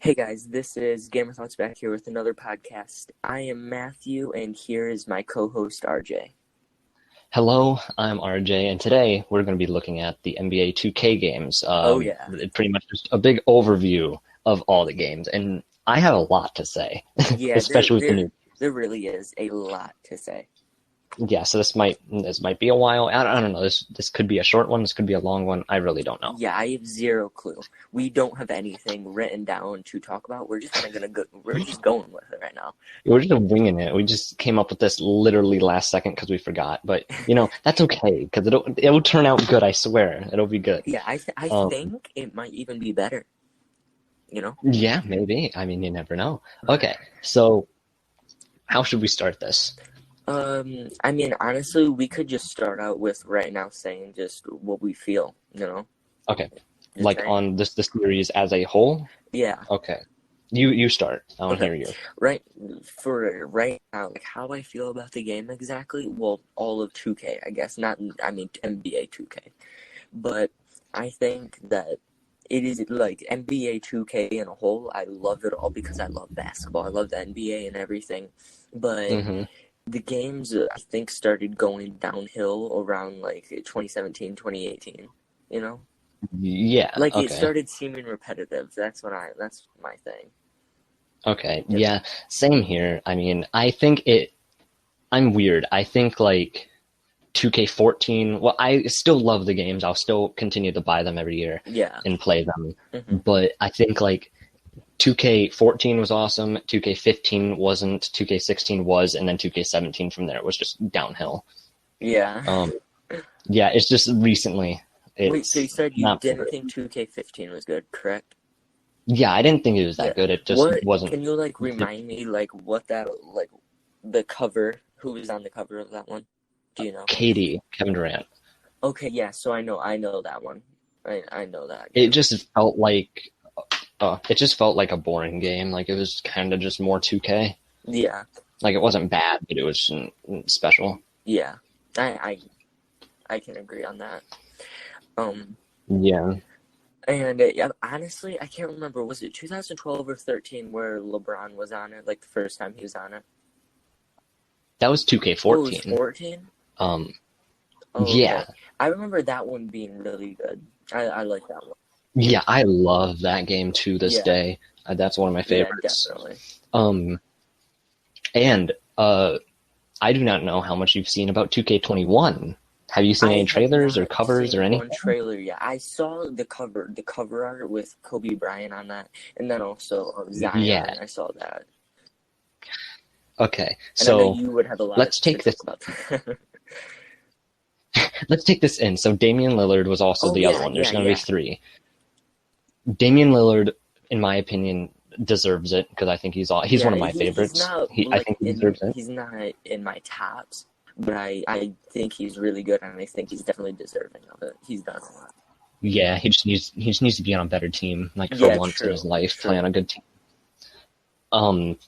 Hey guys, this is Gamer Thoughts back here with another podcast. I am Matthew, and here is my co-host RJ. Hello, I'm RJ, and today we're going to be looking at the NBA 2K games. Pretty much just a big overview of all the games, and I have a lot to say, Yeah, especially with the new. there really is a lot to say. Yeah, so this might be a while. I don't know. This could be a short one. This could be a long one. I really don't know. Yeah, I have zero clue. We don't have anything written down to talk about. We're just we're just going with it right now. We're just winging it. We just came up with this literally last second because we forgot. But that's okay because it'll turn out good. I swear, it'll be good. Yeah, I think it might even be better. Yeah, maybe. I mean, you never know. Okay, so how should we start this? I mean, honestly, we could just start out with right now saying just what we feel, Okay. Just like saying. on the series as a whole? Yeah. Okay. You start. I want to hear you. Right now, like how I feel about the game exactly, well, all of 2K, I guess, NBA 2K. But I think that it is like NBA 2K in a whole, I love it all because I love basketball. I love the NBA and everything. But the games, I think, started going downhill around like 2017, 2018, Yeah. Like okay. It started seeming repetitive. That's my thing. Okay. Yeah. Same here. I mean, I'm weird. I think like 2K14, well, I still love the games. I'll still continue to buy them every year and play them. But I think like 2K14 was awesome, 2K15 wasn't, 2K16 was, and then 2K17 from there was just downhill. Yeah. Yeah, it's just recently. Wait, so you said you didn't think 2K15 was good, correct? Yeah, I didn't think it was that good. It just wasn't. Can you remind me what that the cover? Who was on the cover of that one? Do you know? Kevin Durant. Okay, yeah. So I know that one. I know that. It just felt like a boring game. Like it was kind of just more 2K. Yeah. Like it wasn't bad, but it was special. Yeah, I can agree on that. Yeah. And honestly, I can't remember. Was it 2012 or 13 where LeBron was on it? Like the first time he was on it. That was 2K14. Oh, it was 14. Yeah. Okay. I remember that one being really good. I like that one. Yeah, I love that game to this day. That's one of my favorites. Yeah, definitely. And I do not know how much you've seen about 2K21. Have you seen any trailers or covers or anything? One trailer, yeah. I saw the cover art with Kobe Bryant on that, and then also Zion. Yeah. I saw that. Okay, and so I know you would have a lot let's take this. Let's take this in. So Damian Lillard was also the other one. There's going to be three. Damian Lillard, in my opinion, deserves it because I think he's one of my favorites. I think he deserves it. He's not in my tops, but I think he's really good, and I think he's definitely deserving of it. He's done a lot. Yeah, he just needs to be on a better team, for once in his life, play on a good team.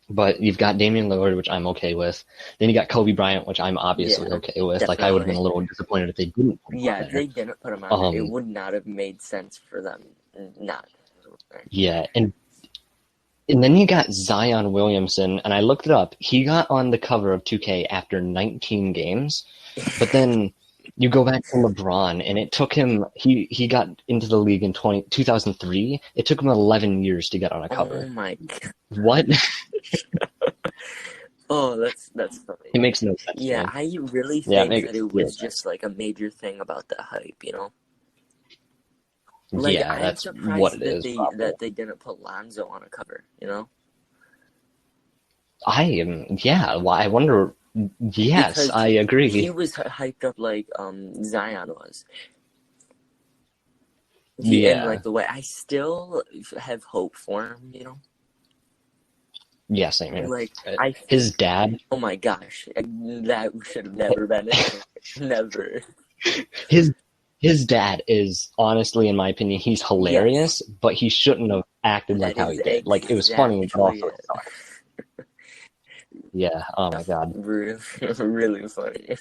But you've got Damian Lillard, which I'm okay with. Then you got Kobe Bryant, which I'm obviously okay with. Definitely. Like I would have been a little disappointed if they didn't put him on there. They didn't put him on there. It would not have made sense for them not. Yeah, and then you got Zion Williamson, and I looked it up. He got on the cover of 2K after 19 games, but then you go back to LeBron, and it took him. He got into the league in 2003. It took him 11 years to get on a cover. Oh my God! What? Oh, that's funny. It makes no sense. Yeah, man. I really think that it was just like a major thing about the hype, Yeah, that's what it is. That they didn't put Lonzo on a cover, I am. Yeah, well, I wonder. Yes, because I agree. He was hyped up like Zion was. And the way I still have hope for him, Yeah, same here. His dad. Oh my gosh, that should have never been it. Never. His dad is honestly, in my opinion, he's hilarious, but he shouldn't have acted like how he did. Like it was funny, but also yeah. Oh my God. Really, really funny.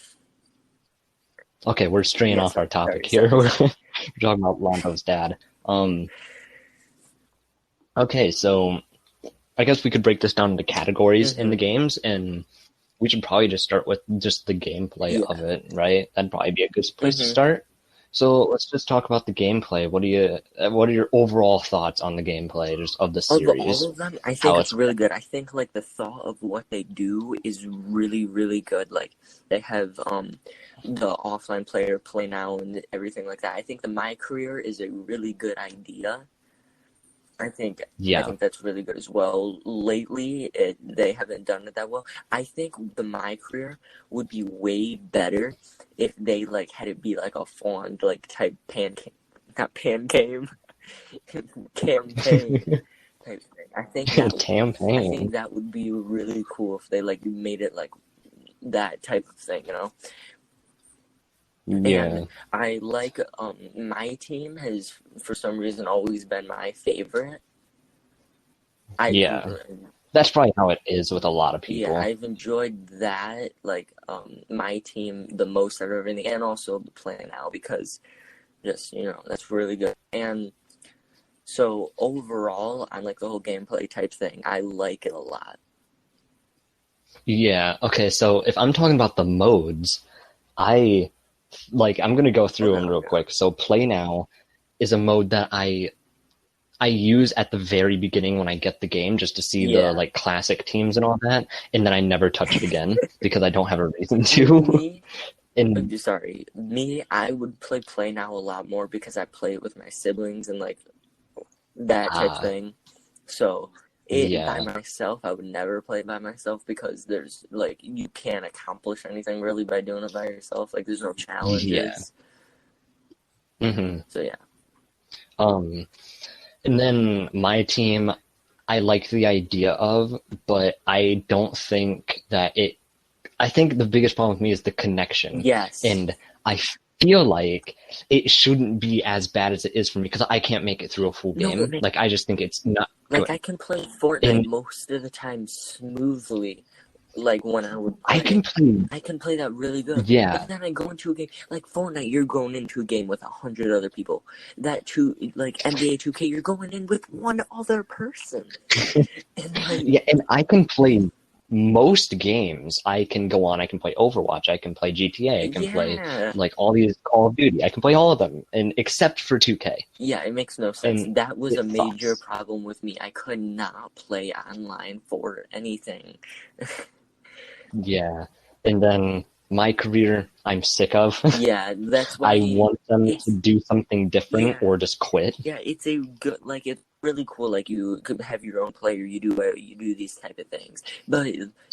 Okay, we're straying off our topic here. We're talking about Lonzo's dad. Okay, so I guess we could break this down into categories in the Mm-hmm. games, and we should probably just start with just the gameplay of Yeah. it, right? That'd probably be a good place to Mm-hmm. start. So let's just talk about the gameplay. What are your overall thoughts on the gameplay just of the Of all series? of them, I think How it's it's really good. I think like the thought of what they do is really, really good. Like they have the offline player play now and everything like that. I think the My Career is a really good idea. I think I yeah, think that's really good as well. Lately, they haven't done it that well. I think the My Career would be way better if they like had it be like a fond like type pancake, not pancake, campaign type thing. I think campaign. that would be really cool if they like made it like that type of thing, you know. And Yeah, I like my team has for some reason always been my favorite. I've yeah. That's probably how it is with a lot of Yeah, people. I've enjoyed that like my team the most out of everything, and also the plan now because just that's really good. And so overall, I like the whole gameplay type thing. I like it a lot. Yeah. Okay, so if I'm talking about the modes, I I'm gonna go through Okay, them real okay. quick. So play now is a mode that I use at the very beginning when I get the game just to see the Yeah. classic teams and all that, and then I never touch it again because I don't have a reason Me, to. me, And sorry, me, I would play now a lot more because I play it with my siblings and like that type thing. So it by yeah, myself, I would never play it by myself because there's like you can't accomplish anything really by doing it by yourself. Like there's no yeah. challenges. hmm So yeah, Um, and then my team, I like the idea of, but I don't think that it I think the biggest problem with me is the connection. yes, And I feel like it shouldn't be as bad as it is for me because I can't make it through a full no, game. Like, I just think it's not like I good. can play Fortnite And most of the time smoothly. Like when I would I play can it, play, I can play that really good. yeah, But then I go into a game like Fortnite. You're going into a game with 100 other people. That too, like NBA 2K, you're going in with one other person. And like, yeah, and I can play most games. I can go on, I can play Overwatch, I can play GTA, I can play yeah, all these Call of Duty, I can play all of them, and except for 2K. yeah, it makes no sense. And That was it a major sucks. problem with me. I could not play online for anything. Yeah. And then my career, I'm sick of. Yeah, that's I why want them to it's do something different yeah, or just quit. yeah, it's a good like it's really cool. Like you could have your own player. You do these type of things, but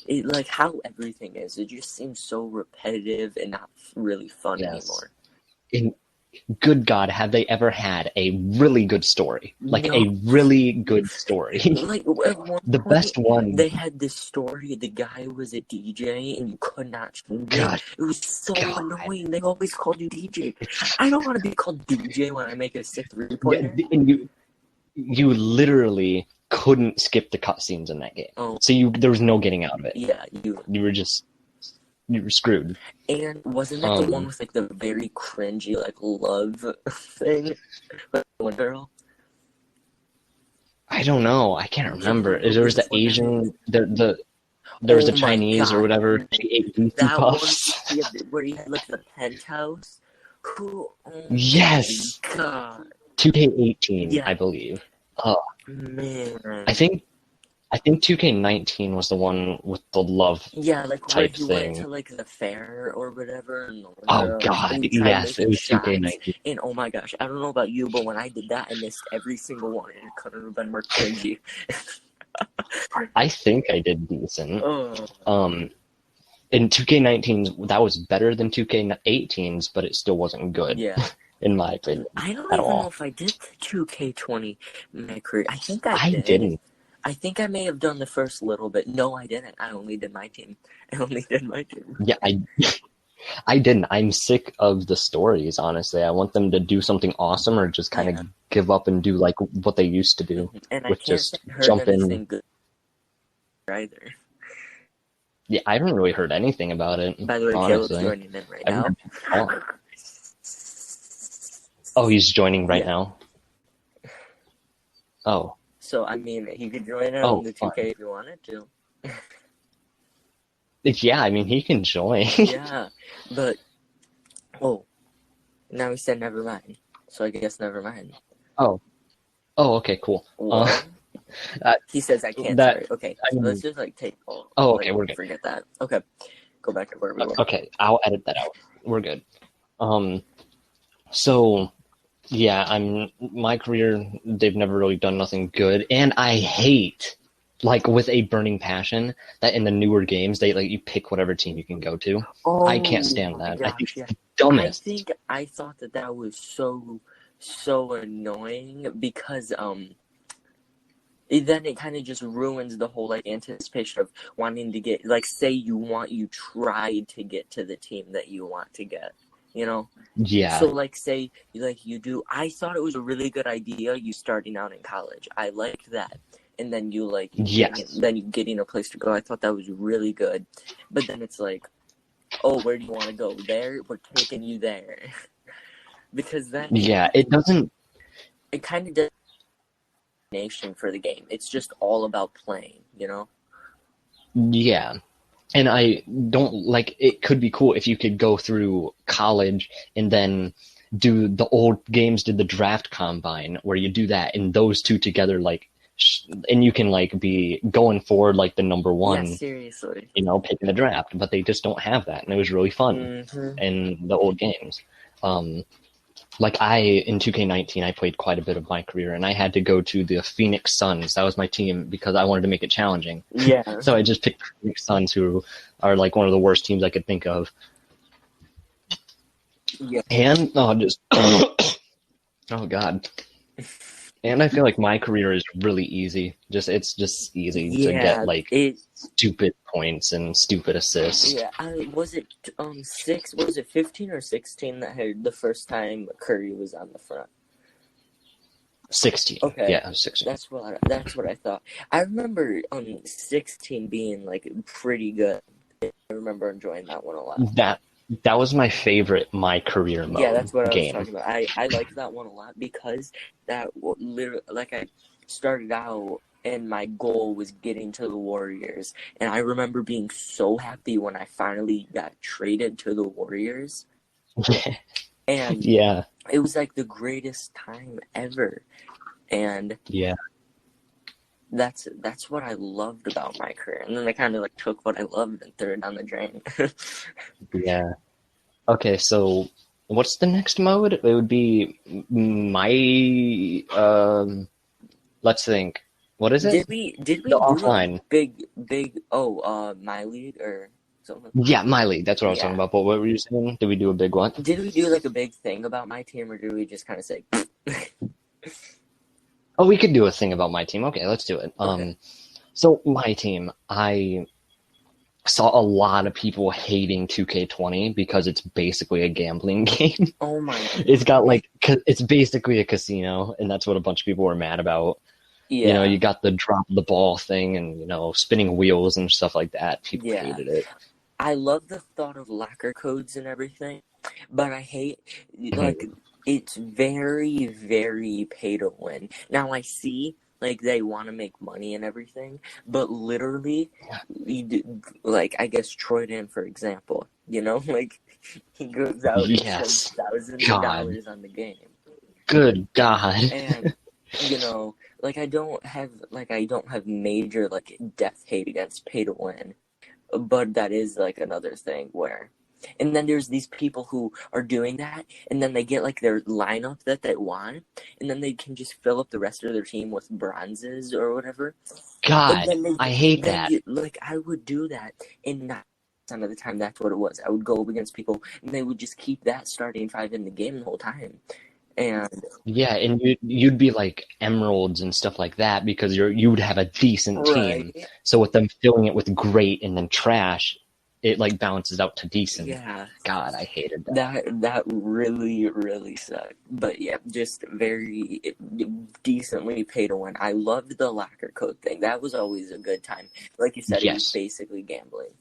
it like how everything is. It just seems so repetitive and not really fun Yes. anymore. In good God, have they ever had a really good story? Like No, a really good story. like at one The point best one, they had this story. The guy was a DJ, and you could not change it. God, It was so God. annoying. They always called you DJ. I don't want to be called DJ when I make a sick three Yeah, pointer. and you literally couldn't skip the cutscenes in that game. Oh So there was no getting out of it. yeah, you. You were screwed. And wasn't that the one Um, with like the very cringy like love thing with one girl? I don't know. I can't Do you remember. remember There was the which one that is? Asian, there was Oh a my Chinese or god, whatever. She ate Reese's that one Puffs. where he had like the penthouse. Who? Oh my Yes, god. 2K18, Yeah, I believe. Oh, I man. think I think 2K19 was the one with the love Yeah, like where type he went to thing. like the fair or whatever, and the one Oh girl, God, and he tried yes, it making was shots. 2K19. And oh my gosh, I don't know about you, but when I did that, I missed every single one, and it couldn't have been more cringy. I think I did decent. Oh. In 2K19's, that was better than 2K18's, but it still wasn't good, Yeah. in my opinion, I don't at even know all. if I did the 2K20 in my career. I think I I did. didn't. I think I may have done the first little bit. No, I didn't. I only did my team. I only did my team. Yeah, I didn't. I'm sick of the stories, honestly. I want them to do something awesome or just kind of Yeah. give up and do like what they used to do And I with can't say just I heard jump in. anything good either. Yeah, I haven't really heard anything about it, By the way, Caleb's honestly. joining in right I haven't now. heard people talk. Oh, he's joining right Yeah. now. Oh. So I mean, he could join in on Oh, the fun. 2K if he wanted to. Yeah, I mean, he can join. Yeah, but oh, now he said never mind. So I guess never mind. Oh, oh, okay, cool. Well, That, he says I can't. that, Sorry. Okay, I let's mean, just like take oh, okay, like we're good. forget that. Okay, go back to where we were. Okay, I'll edit that out. We're good. Um, so yeah, my career, they've never really done nothing good, and I hate, like, with a burning passion, that in the newer games they let you pick whatever team you can go to. I can't Oh stand my that. I think gosh, it's yeah. the I dumbest. think I thought that was so annoying because then it kind of just ruins the whole like anticipation of wanting to get like say you tried to get to the team that you want to get, you know. So Yeah. like say like you do. I thought it was a really good idea you starting out in college. I liked that. And then Yes. you getting a place to go. I thought that was really good. But then it's like, oh, where do you want to go? There, we're taking you there. Because then Yeah. It doesn't. it kind of does nation for the game. It's just all about playing, you know? Yeah. And I don't like. It could be cool if you could go through college and then do the old games, did the draft combine where you do that and those two together, like, and you can like be going forward like the number Yeah, one, seriously. picking the draft, but they just don't have that, and it was really fun Mm-hmm. in the old games. Um, like in 2K19, I played quite a bit of my career, and I had to go to the Phoenix Suns. That was my team because I wanted to make it challenging. Yeah. So I just picked the Phoenix Suns, who are like one of the worst teams I could think of. Yeah. And oh god. And I feel like my career is really easy. It's just easy to get Yeah. like It. stupid points and stupid assists. Yeah. Was it 6? Was it 15 or 16 that had the first time Curry was on the front? 16. Okay. Yeah, 16. That's what I thought. I remember 16 being like pretty good. I remember enjoying that one a lot. That was my favorite my career Yeah, mode that's what I was game. talking about. I liked that one a lot because that literally, like, I started out and my goal was getting to the Warriors, and I remember being so happy when I finally got traded to the Warriors, and Yeah. it was like the greatest time ever, and Yeah. that's what I loved about my career, and then they kind of like took what I loved and threw it down the drain. Yeah. Okay, so what's the next mode? It would be my let's think. What is it? Did we The do a offline. big my league or something? Yeah, my league. That's what I was talking Yeah. about. But what were you saying? Did we do a big one? Did we do like a big thing about my team, or did we just kind of say? Oh, we could do a thing about my team. Okay, let's do it. Okay. So my team, I saw a lot of people hating 2K20 because it's basically a gambling game. Oh my God. It's got like, it's basically a casino, and that's what a bunch of people were mad about. Yeah. You know, you got the drop the ball thing and, spinning wheels and stuff like that. People Yeah. hated it. I love the thought of locker codes and everything, but I hate like it's very, very pay to win. Now I see like they want to make money and everything, but literally, like I guess Troyden, for example, like he goes out and Yes. spends thousands God. of dollars on the game. Good God. And like I don't have major like death hate against pay to win, but that is like another thing where, and then there's these people who are doing that, and then they get like their lineup that they want, and then they can just fill up the rest of their team with bronzes or whatever. God, I hate that. Like I would do that, and 9% of the time that's what it was. I would go up against people, and they would just keep that starting 5 in the game the whole time. And yeah, and you'd be like emeralds and stuff like that because you'd have a decent team. right. So with them filling it with great and then trash, it like balances out to decent. Yeah. God, I hated that. That really, really sucked. But yeah, just very decently pay to win. I loved the locker code thing. That was always a good time. Like you said, It was basically gambling.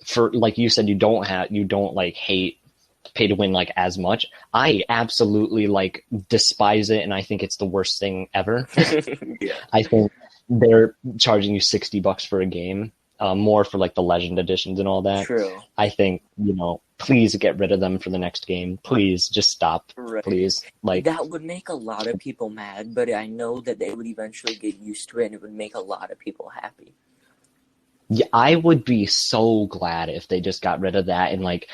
For like you said, you don't like hate pay to win like as much. I absolutely like despise it, and I think it's the worst thing ever. Yeah. I think they're charging you $60 for a game, more for like the Legend editions and all that. True. I think, please get rid of them for the next game. Please just stop. Right. Please, like That would make a lot of people mad, but I know that they would eventually get used to it, and it would make a lot of people happy. yeah, I would be so glad if they just got rid of that and like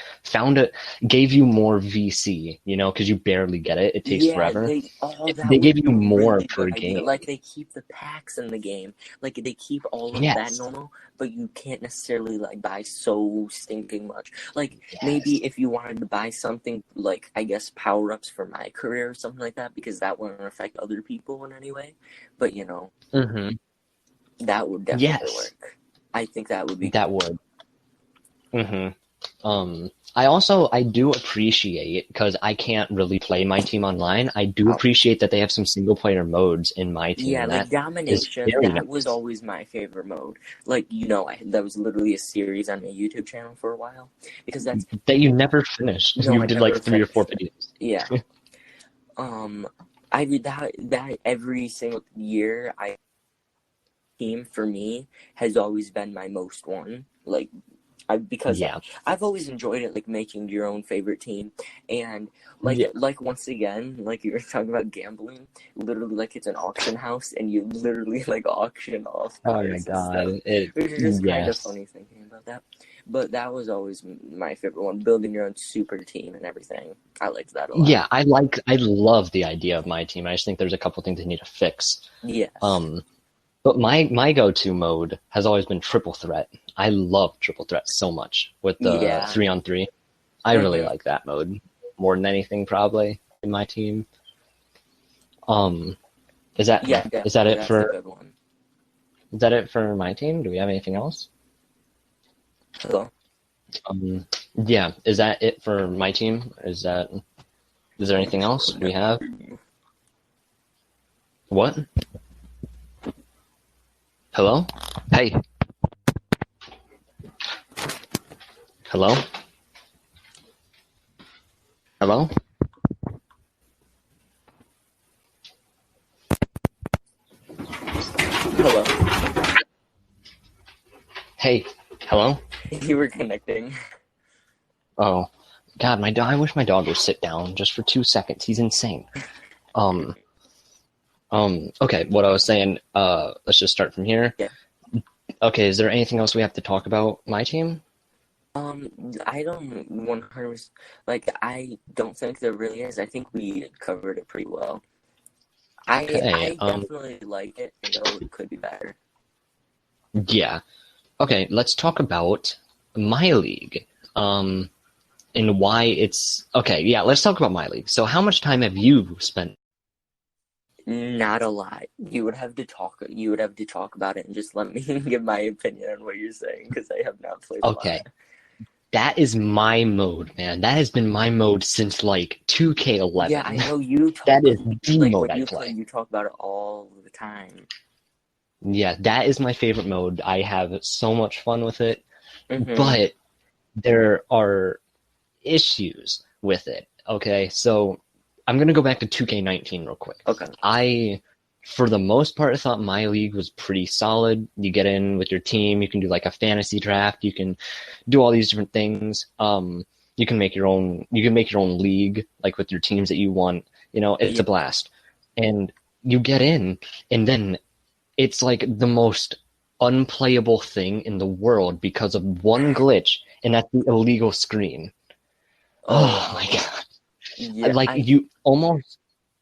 gave you more VC, because you barely get it. It takes forever. They Would give be you a more really per good idea. game. Like they keep the packs in the game, like they keep all of that Yes. normal, but you can't necessarily like buy so stinking much. Like Yes. maybe if you wanted to buy something like I guess power ups for my career or something like that, because that wouldn't affect other people in any way. But Mm-hmm. that would definitely Yes. work. I think that would be That would. Mm-hmm. I do appreciate, because I can't really play my team online, I do appreciate that they have some single player modes in my team. Yeah, like Domination, that was always my favorite mode. Like, that was literally a series on my YouTube channel for a while. Because that's... That you never finished. No, you I did never like 3 or 4 finished videos. Yeah. I did that every single year. Team for me has always been my most one. Like, because I've always enjoyed it, like making your own favorite team, and like once again, like you were talking about gambling, literally like it's an auction house, and you literally like auction off cars. Oh my god, which is just kind of funny thinking about that. But that was always my favorite one, building your own super team and everything. I liked that a lot. Yeah, I love the idea of my team. I just think there's a couple things they need to fix. Yes. But my go-to mode has always been triple threat. I love triple threat so much with the 3-on-3. I really like that mode more than anything probably in my team. Is that it for my team? Do we have anything else? Hello. Yeah, is that it for my team? Is there anything else we have? What? Hello? Hey. Hello? Hello? Hello. Hey. Hello? You were connecting. Oh. God, I wish my dog would sit down just for 2 seconds. He's insane. Okay, what I was saying, let's just start from here. Yeah. Okay, is there anything else we have to talk about my team? I don't 100%, I don't think there really is. I think we covered it pretty well. I definitely like it, though it could be better. Yeah. Okay, let's talk about my league. And why it's... Okay, yeah, let's talk about my league. So how much time have you spent? Not a lot. You would have to talk about it and just let me give my opinion on what you're saying, because I have not played a lot. That is my mode, man. That has been my mode since like 2K11. Yeah, I know you talk. That is the mode I play. You talk about it all the time. Yeah, that is my favorite mode. I have so much fun with it. Mm-hmm. But there are issues with it. Okay, so I'm going to go back to 2K19 real quick. Okay. For the most part, I thought my league was pretty solid. You get in with your team. You can do like a fantasy draft. You can do all these different things. You can make your own league, like with your teams that you want. It's a blast. And you get in, and then it's like the most unplayable thing in the world because of one glitch, and that's the illegal screen. Oh my god. Yeah, you almost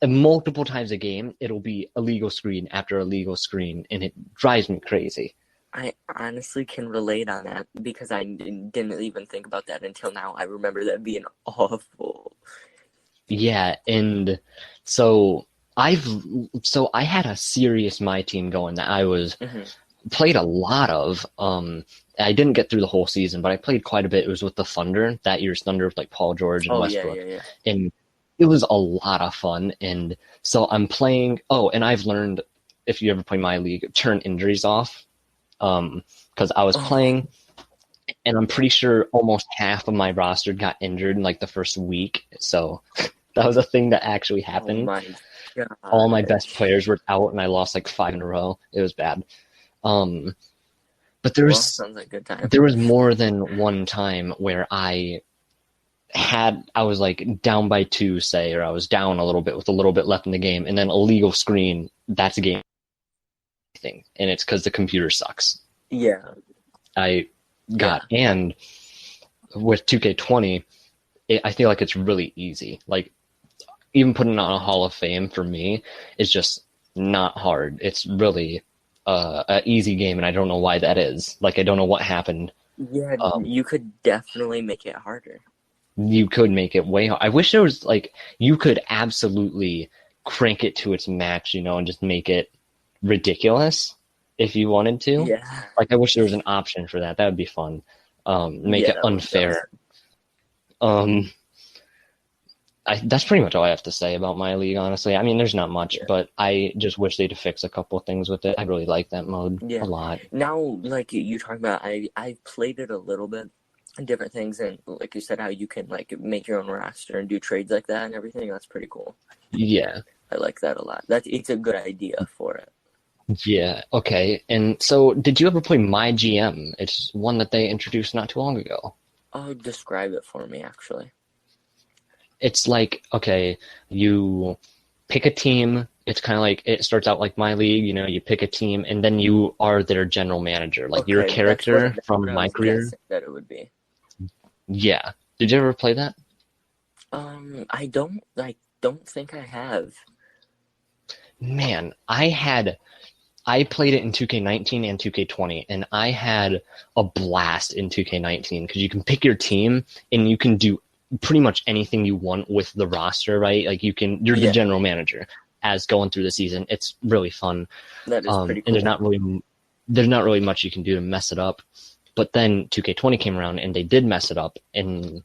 multiple times a game, it'll be illegal screen after illegal screen, and it drives me crazy. I honestly can relate on that, because I didn't even think about that until now. I remember that being awful. Yeah, and so I had a serious my team going that I was played a lot of. I didn't get through the whole season, but I played quite a bit. It was with the Thunder, that year's Thunder with like Paul George and Westbrook. Yeah. And it was a lot of fun. And so I'm playing, and I've learned, if you ever play my league, turn injuries off. Because I was playing, and I'm pretty sure almost half of my roster got injured in like the first week. So that was a thing that actually Oh happened. my All my best gosh. players were out, and I lost like 5 in a row. It was bad. Um, but Well, sounds like a good time. there was more than one time where I was like down by two, say, or I was down a little bit with a little bit left in the game, and then a legal screen. That's a game thing, and it's because the computer sucks. Yeah, I yeah, got and with 2K20, I feel like it's really easy. Like even putting on a Hall of Fame for me is just not hard. It's really an easy game, and I don't know why that is. Like I don't know what happened. yeah. You could definitely make it harder. You could make it way hard. I wish there was like you could absolutely crank it to its max, and just make it ridiculous if you wanted to. Yeah, Like I wish there was an option for that. That would be fun. Make yeah, it that would be unfair. awesome. Um, that's pretty much all I have to say about my league, honestly. I mean, there's not much, Yeah, but I just wish they'd fix a couple things with it. I really like that mode a yeah. lot. Now, like you talking about, I played it a little bit, different things, and like you said, how you can like make your own roster and do trades like that and everything. That's pretty cool. Yeah, I like that a lot. It's a good idea for it. yeah, okay. And so, did you ever play My GM? It's one that they introduced not too long ago. Oh, describe it for me, actually. It's like, okay, you pick a team. It's kind of like it starts out like My League, you pick a team and then you are their general manager. Like your Okay, character that's what from I My was Career. guessing that it would be. Yeah. Did you ever play that? I don't think I have. Man, I played it in 2K19 and 2K20, and I had a blast in 2K19 because you can pick your team and you can do pretty much anything you want with the roster, right? Like you're the Yeah, general manager as going through the season. It's really fun. that is pretty And cool. there's not really much you can do to mess it up. But then 2K20 came around and they did mess it up, and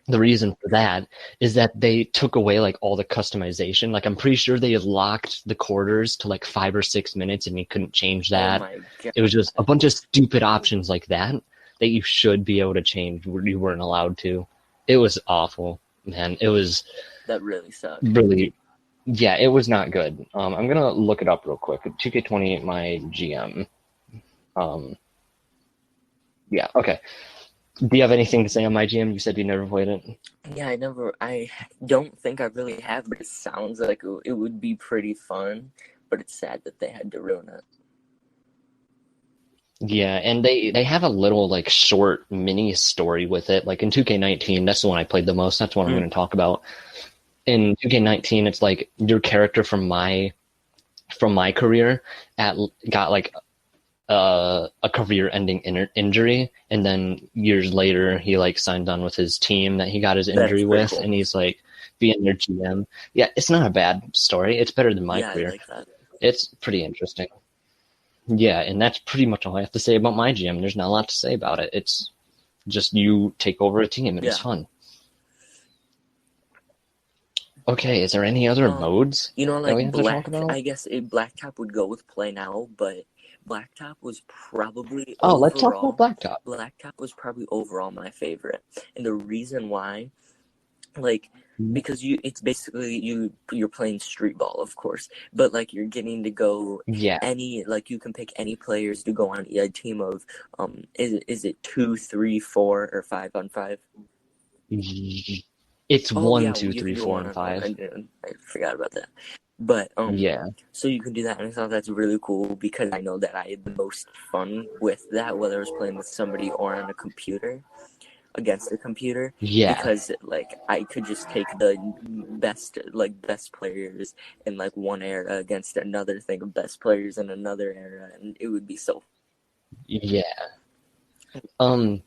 the reason for that is that they took away like all the customization. Like I'm pretty sure they had locked the quarters to like 5 or 6 minutes and you couldn't change Oh that. my It was just a god, bunch of stupid options like that that you should be able to change. You weren't allowed to. It was awful, man. It was that really sucks. really, yeah, it was not good. I'm gonna look it up real quick. 2K20, My GM. Um, yeah, okay. Do you have anything to say on My GM? You said you never played it. Yeah, I don't think I really have, but it sounds like it would be pretty fun. But it's sad that they had to ruin it. Yeah, and they have a little like short mini story with it. Like in 2K19, that's the one I played the most. That's what I'm Mm. going to talk about. In 2K19, it's like your character from my career got like a career-ending injury, and then years later he like signed on with his team that he got his That's injury pretty with, cool. and he's like being their GM. Yeah, it's not a bad story. It's better than my Yeah, I career. like that. It's pretty interesting. Yeah, and that's pretty much all I have to say about My GM. There's not a lot to say about it. It's just you take over a team and it's Yeah. fun. Okay, is there any other modes that Like we have to talk about? I guess a blacktop would go with play now, but blacktop was probably Oh, let's talk about Blacktop. my favorite. And the reason why, like, because it's basically you're playing street ball, of course, but like you're getting to go Yeah, you can pick any players to go on a team of is it 2, 3, 4, or 5-on-5? it's Oh one, yeah, two, you can three, do a four, and 1-on-1. five. I forgot about that. But Yeah, so you can do that, and I thought that's really cool because I know that I had the most fun with that, whether I was playing with somebody or on a computer against a computer, yeah, because like I could just take the best players in like one era against another thing of best players in another era, and it would be so. yeah. Um,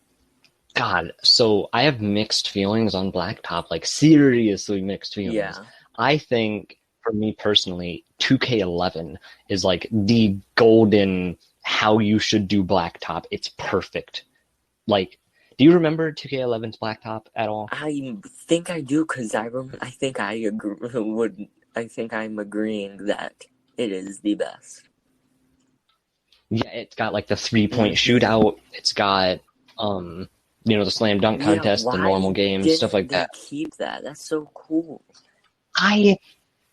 God, so I have mixed feelings on Blacktop, like seriously mixed feelings. Yeah, I think for me personally, 2K11 is like the golden how you should do Blacktop. It's perfect. Like, do you remember 2K11's Blacktop at all? I think I do because I think I agree, I think I'm agreeing that it is the best. Yeah, it's got like the 3-point Mm-hmm. shootout. It's got The slam dunk Yeah, contest, the normal why games, stuff didn't like they that. keep that? That's so cool. I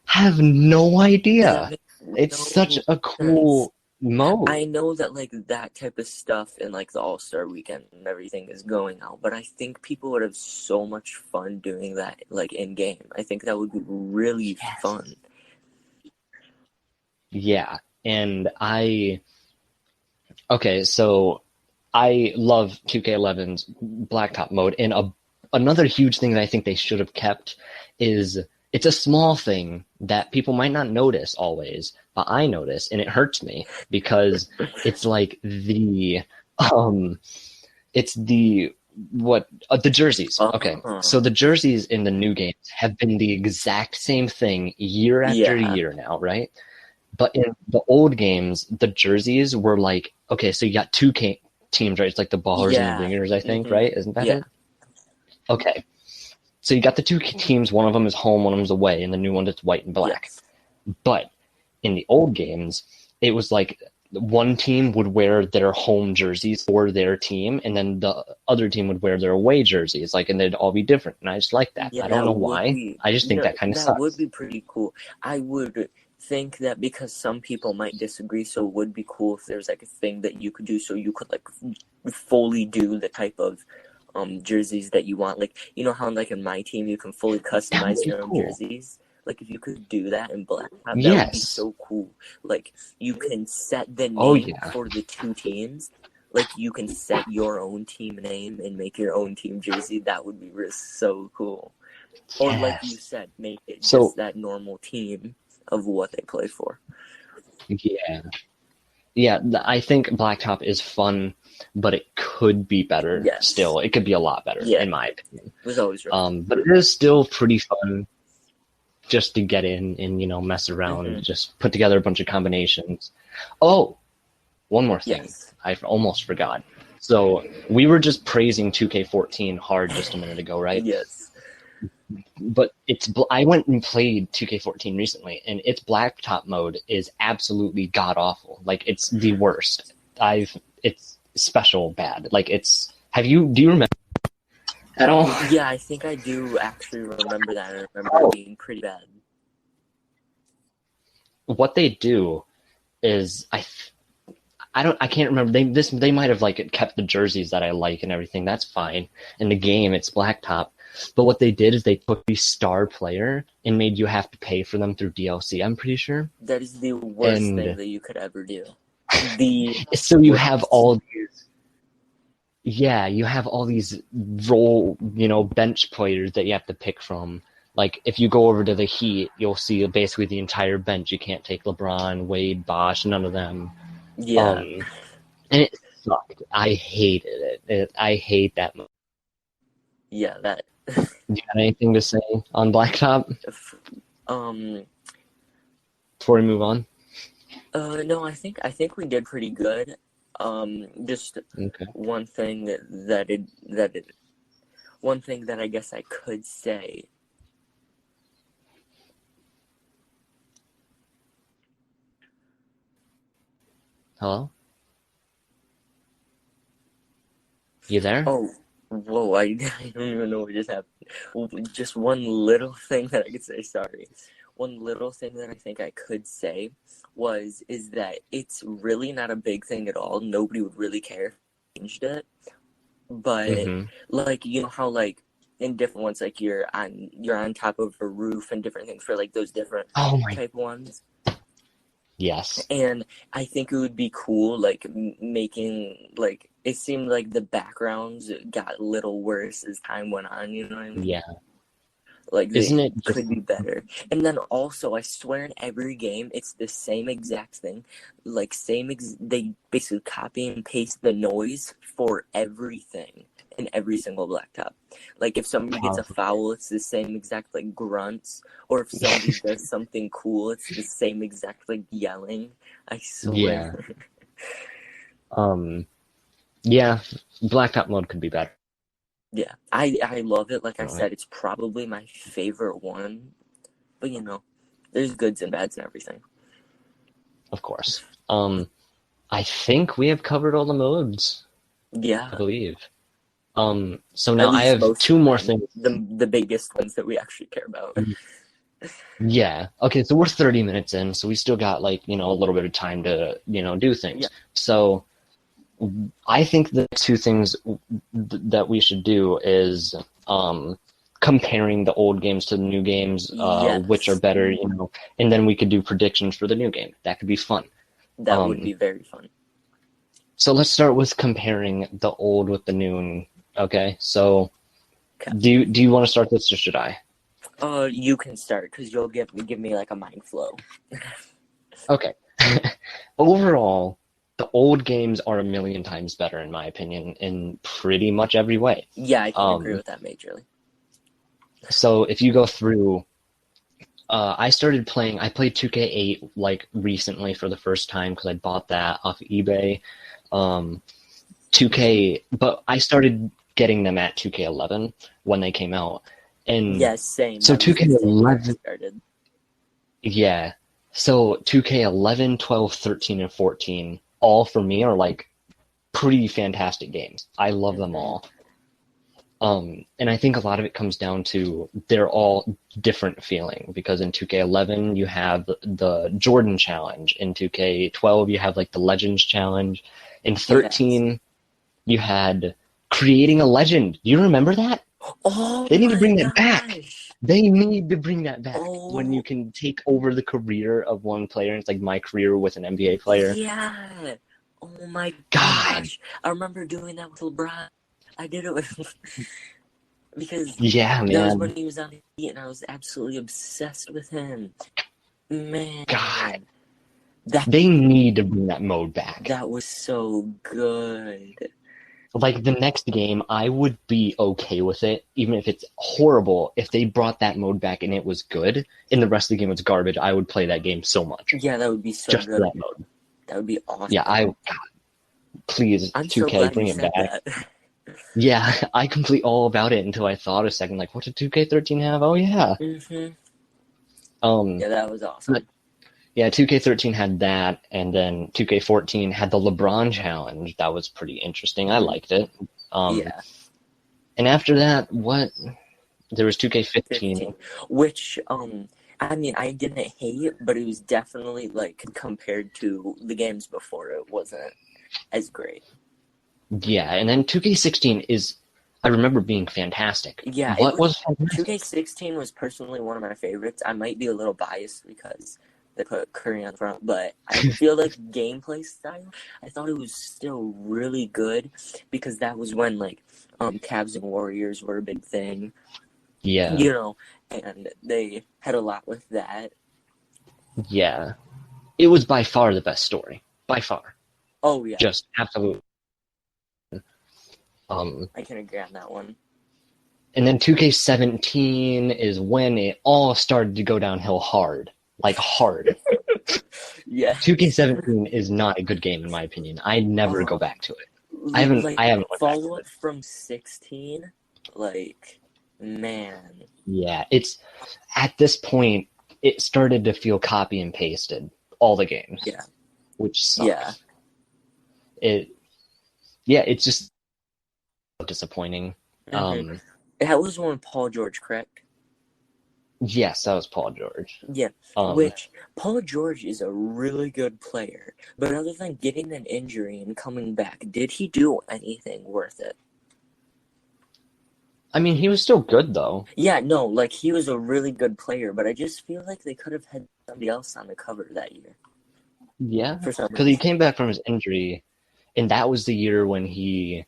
have no That idea. makes It's such no a sense. cool mode. I know that like that type of stuff in like the All-Star weekend and everything is going out, but I think people would have so much fun doing that like in game. I think that would be really Yes. fun. Yeah. And okay, so I love 2K11's Blacktop mode, and another huge thing that I think they should have kept is it's a small thing that people might not notice always, but I notice, and it hurts me because it's like um, it's the jerseys. Okay, so Uh, the jerseys in the new games have been the exact same thing year after yeah, year now, right? But in the old games, the jerseys were like, okay, so you got teams, right? It's like the Ballers and the yeah, Ringers, I think, mm-hmm, right? Isn't that yeah, it? Okay. So you got the two teams, one of them is home, one of them is away, and the new one is white and black. yes, But in the old games, it was like one team would wear their home jerseys for their team, and then the other team would wear their away jerseys, like, and they'd all be different. And I just like that. yeah. I don't That know would why. be, I just you think know, that kind of that would sucks. be pretty cool. I would think that because some people might disagree, so it would be cool if there's like a thing that you could do, so you could like fully do the type of jerseys that you want. Like you know how like in my team you can fully That would customize be your own cool. jerseys. Like if you could do that in Blacktop, that would be Yes. so cool. Like you can set the Oh name yeah. for the two teams. Like you can set your own team name and make your own team jersey. That would be so cool. Or like you Yes. said, make it just So that normal team of what they play for. yeah. Yeah, I think Blacktop is fun, but it could be better Yes. still. It could be a lot better, Yeah. in my opinion. It was always rough. But it is still pretty fun just to get in and, mess Mm-hmm. around, just put together a bunch of combinations. Oh, one more thing. Yes. I almost forgot. So we were just praising 2K14 hard just a minute ago, right? Yes. But I went and played 2K14 recently, and its blacktop mode is absolutely god awful. Like it's the worst. It's special bad. Like it's do you remember at all? Yeah, I think I do actually remember that. I remember it being pretty bad. What they do is I can't remember. They might have like kept the jerseys that I like and everything. That's fine. In the game, it's blacktop. But what they did is they took the star player and made you have to pay for them through DLC. I'm pretty sure. That is the worst thing And that you could ever do. The so you have worst. all these, yeah, you have all these bench players that you have to pick from. Like if you go over to the Heat, you'll see basically the entire bench. You can't take LeBron, Wade, Bosh, none of them. Yeah. Um, and it sucked. I hated it. I hate that. Do Yeah, that. you have anything to say on Blacktop um. before we move on? No, I think we did pretty good. Just Okay. one thing one thing that I guess I could say. Hello? You there? Oh, whoa! I don't even know what just happened. Just one little thing that I could say. Sorry. One little thing that I think I could say is that it's really not a big thing at all. Nobody would really care if I changed it. But Mm-hmm. like you know how like in different ones like you're on top of a roof and different things for like those different Oh my. type ones. Yes. And I think it would be cool like making like it seemed like the backgrounds got a little worse as time went on, you know what I mean? Yeah. Like Isn't they it just could be better. And then also I swear in every game it's the same exact thing. Like they basically copy and paste the noise for everything in every single blacktop. Like if somebody gets a foul, it's the same exact like grunts. Or if somebody does something cool, it's the same exact like yelling. I yeah. swear. Yeah, blacktop mode could be better. Yeah. I love it. Like I Right. said, it's probably my favorite one. But you know, there's goods and bads and everything. Of course. I think we have covered all the modes. Yeah. I believe. So At now I least have most two of more them, things. the biggest ones that we actually care about. Yeah. Okay, so we're 30 minutes in, so we still got like, a little bit of time to, do Yeah. things. So I think the two things that we should do is comparing the old games to the new games, which are Yes, better, and then we could do predictions for the new game. That could be fun. that would be very fun. So let's start with comparing the old with the new. Okay, so Okay. do you want to start this or should I? You can start because you'll give me like a mind flow. Okay. Overall, the old games are a million times better in my opinion in pretty much every way. Yeah, I can agree Um, with that majorly. so if you go through, I played 2K8 like recently for the first time because I bought that off eBay. 2K, but I started getting them at 2K11 when they came out. And Yes, same. so That was the same year I 2K11, started. yeah. So 2K11, 12, 13, and 14, all for me are like pretty fantastic games. I love them Mm-hmm. all. And I think a lot of it comes down to they're all different feeling because in 2K11 you have the Jordan Challenge, in 2K12 you have like the Legends Challenge, in Yes. 13 you had creating a legend. Do you remember that? Oh They need to my bring that back. gosh. They need to bring that back when you Oh can take over the career of one player. It's like my career with an NBA player. yeah. Oh my God. gosh. I remember doing that with LeBron. I did it with because Yeah, that was when man. he was on the Heat, and I was absolutely obsessed with him. God. Man, that They need to bring that mode back. that was so good. Like the next game, I would be okay with it, even if it's horrible. If they brought that mode back and it was good, and the rest of the game was garbage, I would play that game so much. Yeah, that would be so Just for good. that mode. That would be awesome. Yeah, God, please, I'm so 2K, glad you bring it said back. that. Yeah, I complete all about it until I thought a second, like, what did 2K13 have? Oh, yeah. Mm-hmm. Um, Yeah, that was awesome. yeah, 2K13 had that, and then 2K14 had the LeBron Challenge. That was pretty interesting. I liked it. Yeah, And after that, what? There was 2K15. 15. Which, I mean, I didn't hate, but it was definitely, like, compared to the games before, it wasn't as great. Yeah, and then 2K16 is, I remember being fantastic. Yeah, it What was, was fantastic? 2K16 was personally one of my favorites. I might be a little biased because they put Curry on front, but I feel like gameplay style, I thought it was still really good because that was when, like, Cavs and Warriors were a big thing, Yeah, and they had a lot with that. yeah. It was by far the best story. By far. Oh, yeah, Just absolutely. I can agree on that one. And then 2K17 is when it all started to go downhill hard. Like hard. Yeah. 2K17 is not a good game in my opinion. I'd never go back to it. I haven't went back to follow-up it. from 16, like, man. Yeah, it's at this point it started to feel copy and pasted all the games. Yeah. Which sucks. Yeah. It's just disappointing. Mm-hmm. That was one Paul George, correct? Yes, that was Paul George. Yeah, which Paul George is a really good player, but other than getting an injury and coming back, did he do anything worth it? I mean, he was still good though. Yeah, no, like he was a really good player, but I just feel like they could have had somebody else on the cover that year. Yeah, For some because he reason. came back from his injury, and that was the year when he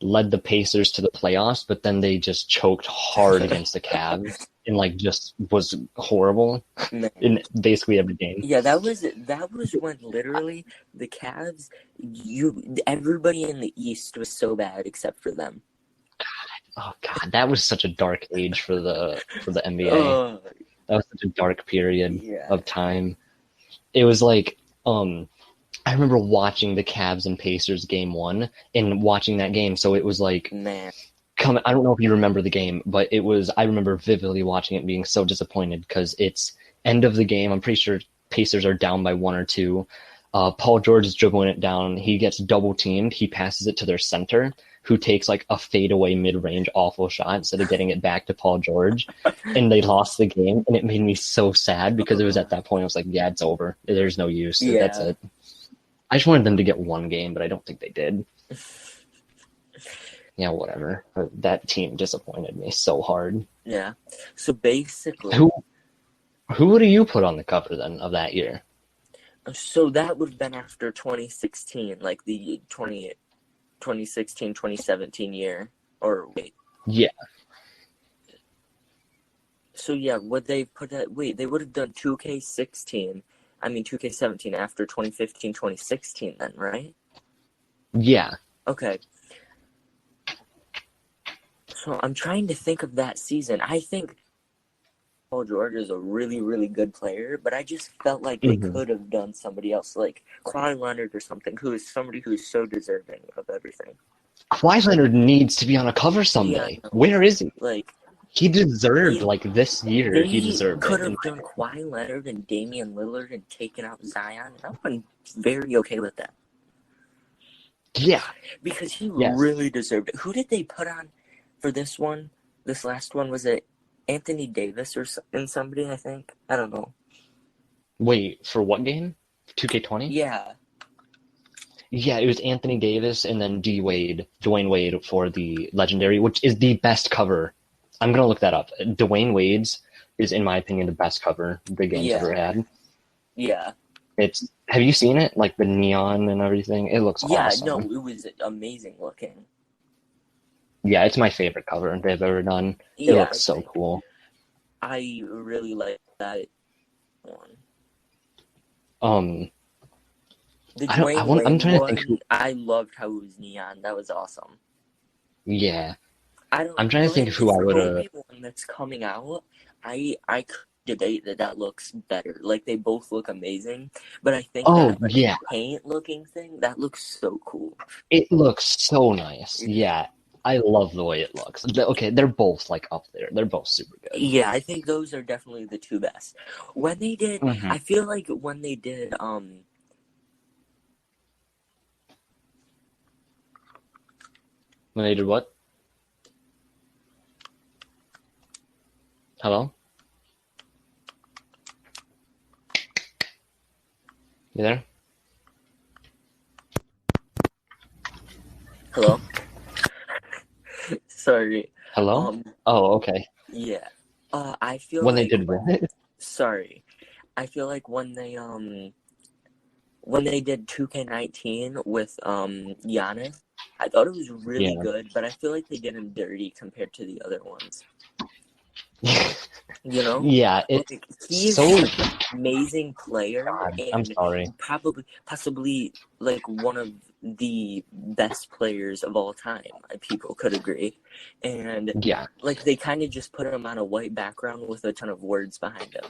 led the Pacers to the playoffs, but then they just choked hard against the Cavs and like just was horrible in basically every game. Yeah, that was when literally the Cavs, everybody in the East was so bad except for them. Oh God, that was such a dark age for the NBA. That was such a dark period of time. It was like I remember watching the Cavs and Pacers game 1 and watching that game. So it was like, man, I don't know if you remember the game, but I remember vividly watching it, being so disappointed because it's end of the game. I'm pretty sure Pacers are down by 1 or 2. Paul George is dribbling it down. He gets double teamed. He passes it to their center, who takes like a fadeaway mid-range awful shot instead of getting it back to Paul George. And they lost the game. And it made me so sad because it was at that point, I was like, yeah, it's over. There's no use. Yeah. That's it. I just wanted them to get one game, but I don't think they did. Yeah, whatever. But that team disappointed me so hard. Yeah. So basically, who do you put on the cover then of that year? So that would have been after 2016, like the 2016, 2017 year. Or wait. Yeah. So yeah, would they put that? Wait, they would have done 2K17 after 2015, 2016 then, right? Yeah. Okay. So I'm trying to think of that season. I think Paul George is a really, really good player, but I just felt like they could have done somebody else, like Kawhi Leonard or something, who is somebody who's so deserving of everything. Kawhi Leonard needs to be on a cover someday. Yeah, Where is he? Like, he deserved, this year, he deserved it. They could have done Kawhi Leonard and Damian Lillard and taken out Zion. I would have been very okay with that. Yeah. Because he really deserved it. Who did they put on for this one? This last one, was it Anthony Davis and somebody, I think? I don't know. Wait, for what game? 2K20? Yeah. Yeah, it was Anthony Davis and then Dwayne Wade for the Legendary, which is the best cover. I'm going to look that up. Dwayne Wade's is, in my opinion, the best cover the game's ever had. Yeah. Have you seen it? Like the neon and everything? It looks awesome. Yeah, no, it was amazing looking. Yeah, it's my favorite cover they've ever done. It looks so cool. I really like that one. The Dwayne Wade I'm trying to one, think. I loved how it was neon. That was awesome. Yeah. I'm trying to think of who I would have. One that's coming out, I could debate that looks better. Like, they both look amazing, but I think that paint looking thing, that looks so cool. It looks so nice. Yeah. I love the way it looks. Okay, they're both up there. They're both super good. Yeah, I think those are definitely the two best. When they did, I feel like when they did, When they did what? Hello? You there? Hello? Sorry. Hello? Okay. Yeah. I feel when they did what? Sorry. I feel like when they did 2K19 with Giannis, I thought it was really good, but I feel like they did him dirty compared to the other ones. You know? Yeah, he is such an amazing player. God, I'm sorry. Possibly one of the best players of all time. People could agree. And they kind of just put him on a white background with a ton of words behind him.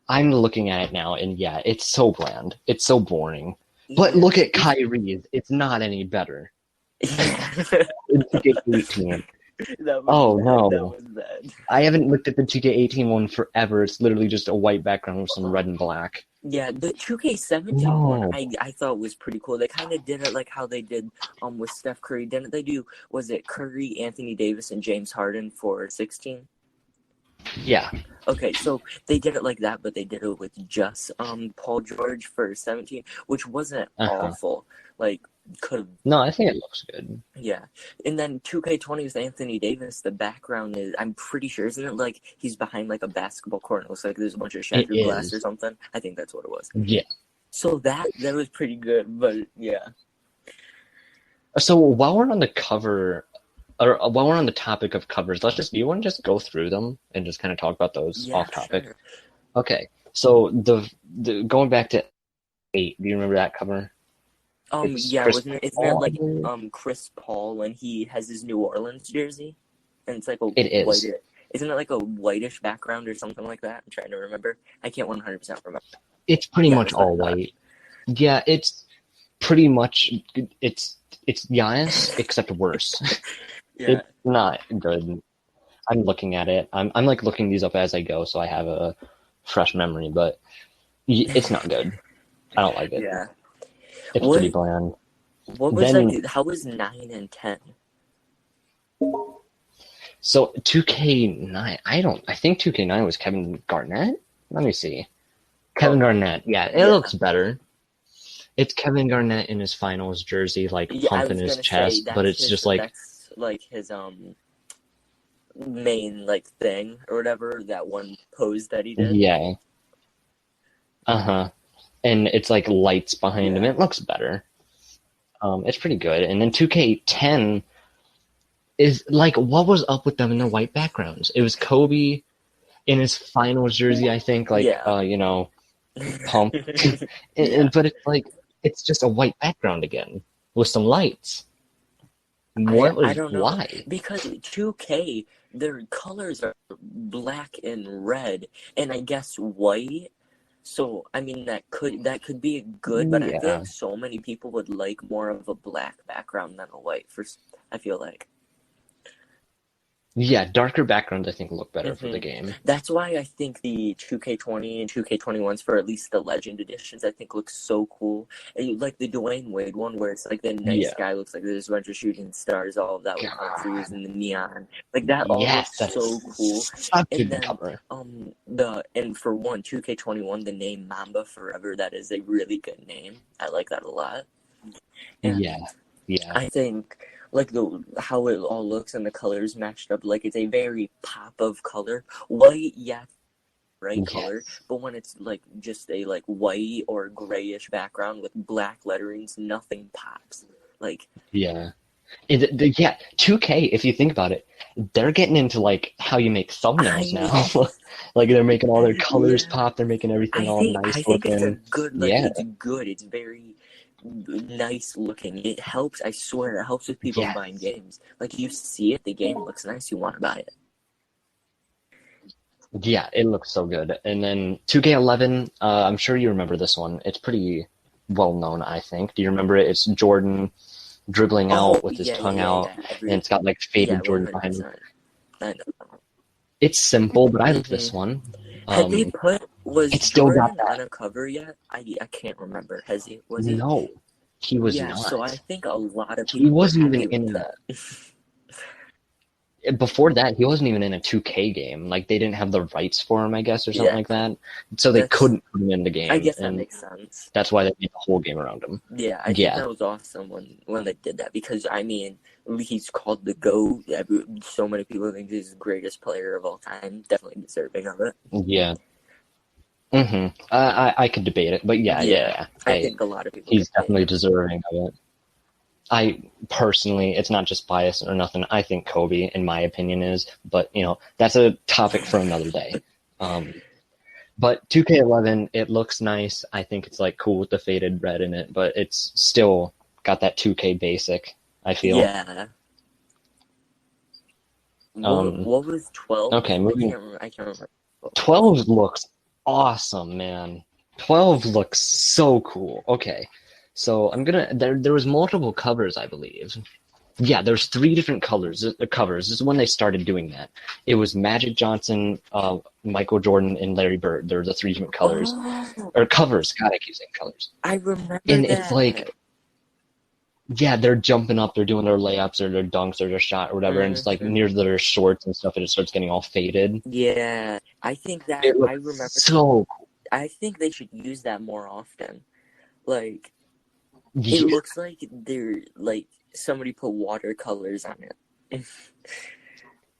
I'm looking at it now, and it's so bland. It's so boring. But look at Kyrie. It's not any better. It's 2K18. No. That was bad. I haven't looked at the 2K18 one forever. It's literally just a white background with some red and black. Yeah, the 2K17 one I thought was pretty cool. They kind of did it like how they did with Steph Curry. Didn't they do, was it Curry, Anthony Davis, and James Harden for 16? Yeah. Okay, so they did it like that, but they did it with just Paul George for 17, which wasn't awful. No, I think it looks good. Yeah. And then 2K20 with Anthony Davis, the background is, I'm pretty sure, isn't it like he's behind a basketball court? It looks like there's a bunch of shattered glass or something. I think that's what it was. Yeah. So that was pretty good, but yeah. So while we're on the cover, or while we're on the topic of covers, do you want to just go through them and just kind of talk about those off topic? Sure. Okay. So the going back to 8, do you remember that cover? Isn't it Chris Paul when he has his New Orleans jersey? And it's isn't it like a whitish background or something like that? I'm trying to remember. I can't 100% remember. It's pretty much all white. Yeah, it's pretty much, it's Giannis, except worse. Yeah. It's not good. I'm looking at it. I'm looking these up as I go, so I have a fresh memory, but it's not good. I don't like it. Yeah. It's pretty What bland. what was Then, like? How was 9 and 10? so 2K9, I think 2K9 was Kevin Garnett? Let me see. Kevin Oh Garnett, yeah, it yeah, looks better. It's Kevin Garnett in his finals jersey, like yeah. I pumping was his gonna say chest, but it's just like, that's like his main like thing or whatever, that one pose that he did. yeah, uh-huh. And it's like lights behind him. Yeah. It looks better. It's pretty good. And then 2K10 is like, what was up with them in their white backgrounds? It was Kobe in his finals jersey, I think, like, Yeah. pump. Yeah. But it's like, it's just a white background again with some lights. I don't know Why? because 2K their colors are black and red and I guess white. So I mean that could be good, but I feel Yeah. like so many people would like more of a black background than a white. I feel like. Yeah, darker backgrounds I think look better for hmm the game. That's why I think the 2K20 and 2K21s for at least the Legend editions I think looks so cool. And like the Dwayne Wade one where it's like the nice Yeah. guy looks like there's a bunch of shooting stars, all of that with countries God. and the neon. Like that all Yes, looks so cool. that's such a And good then cover. and for 2K21 the name Mamba Forever, that is a really good name. I like that a lot. Yeah. And Yeah. I think like the how it all looks and the colors matched up, like it's a very pop of color. White, yeah, bright color, Yes. but when it's like just a like white or grayish background with black letterings, nothing pops. Like Yeah. Yeah, 2K, if you think about it, they're getting into like how you make I thumbnails mean, now. Like they're making all their colors yeah, pop, they're making everything I all think nice I think it's a looking. good like Yeah. it's good. It's very nice looking. It helps. I swear, it helps with people buying Yes. games. Like you see it, the game looks nice, you want to buy it. Yeah, it looks so good. And then 2K11, I'm sure you remember this one. It's pretty well known, I think. Do you remember it? It's Jordan dribbling Oh out with his yeah, yeah, tongue yeah, out, yeah. and it's got like Yeah, faded one Jordan hundred behind him. percent. I know. It's simple, but I like Mm-hmm. this one. Had they was It's still got Jordan that. on a cover yet? I can't remember. Was he? No, he was Yeah, so I not. think a lot of He people were wasn't even happy with in that. before that, he wasn't even in a 2K game. Like they didn't have the rights for him, I guess, or something Yeah, like that. So they that's. couldn't put him in the I game, guess that and makes sense. that's why they made the whole game around him. Yeah, I think Yeah, that was awesome when they did that because I mean he's called the GOAT. So many people think he's the greatest player of all time. Definitely deserving of it. yeah. I could debate it, but Yeah, yeah. I think a lot of people He's debate definitely it. deserving of it. I personally, it's not just bias or nothing. I think Kobe, in my opinion, is, but that's a topic for another day. Um, But 2K11, it looks nice. I think it's like cool with the faded red in it, but it's still got that 2K basic, I feel. Yeah. What Um, what was 12? okay, moving. I can't remember. 12 looks awesome, man. 12 looks so cool. Okay. So there was multiple covers, I believe. Yeah, there's three different covers. This is when they started doing that. It was Magic Johnson, Michael Jordan, and Larry Bird. There were the three different colors. Oh, Or covers. God, I keep saying colors. I remember And it's that. like, yeah, they're jumping up, they're doing their layups or their dunks or their shot or whatever, and it's like hmm near their shorts and stuff, and it starts getting all faded. Yeah, I think that It I looks remember. so cool. I think they should use that more often. Like it Yeah, looks like they're like somebody put watercolors on it,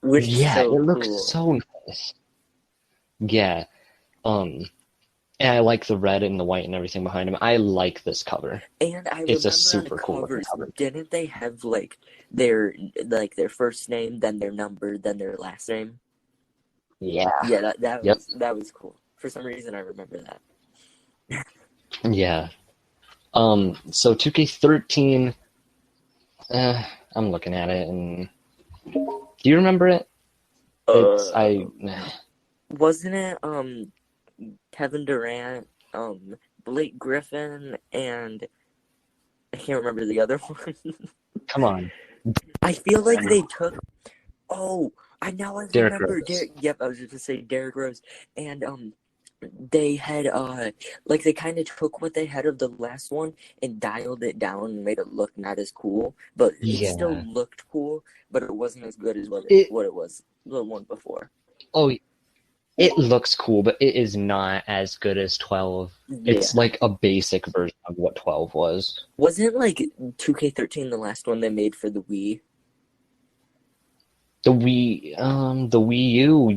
which is yeah, so it looks cool. so nice. Yeah, um, and I like the red and the white and everything behind him. I like this cover. And I It's a remember on the super cool looking covers, cover. didn't they have their first name, then their number, then their last name? Yeah. Yeah, that Yep. was cool. For some reason, I remember that. Yeah. So 2K13, I'm looking at it, and do you remember it? It's Uh, I. wasn't it Kevin Durant, Blake Griffin, and I can't remember the other one. Come on, I feel like they took. Oh, I Derrick remember. Rose. Yep, I was just gonna say Derrick Rose and they had like they kind of took what they had of the last one and dialed it down and made it look not as cool, but it still Yeah. looked cool, but it wasn't as good as It what it was the one before. oh it looks cool, but it is not as good as 12. It's Yeah. like a basic version of what 12 was. Wasn't like 2K13 the last one they made for the Wii? The Wii U,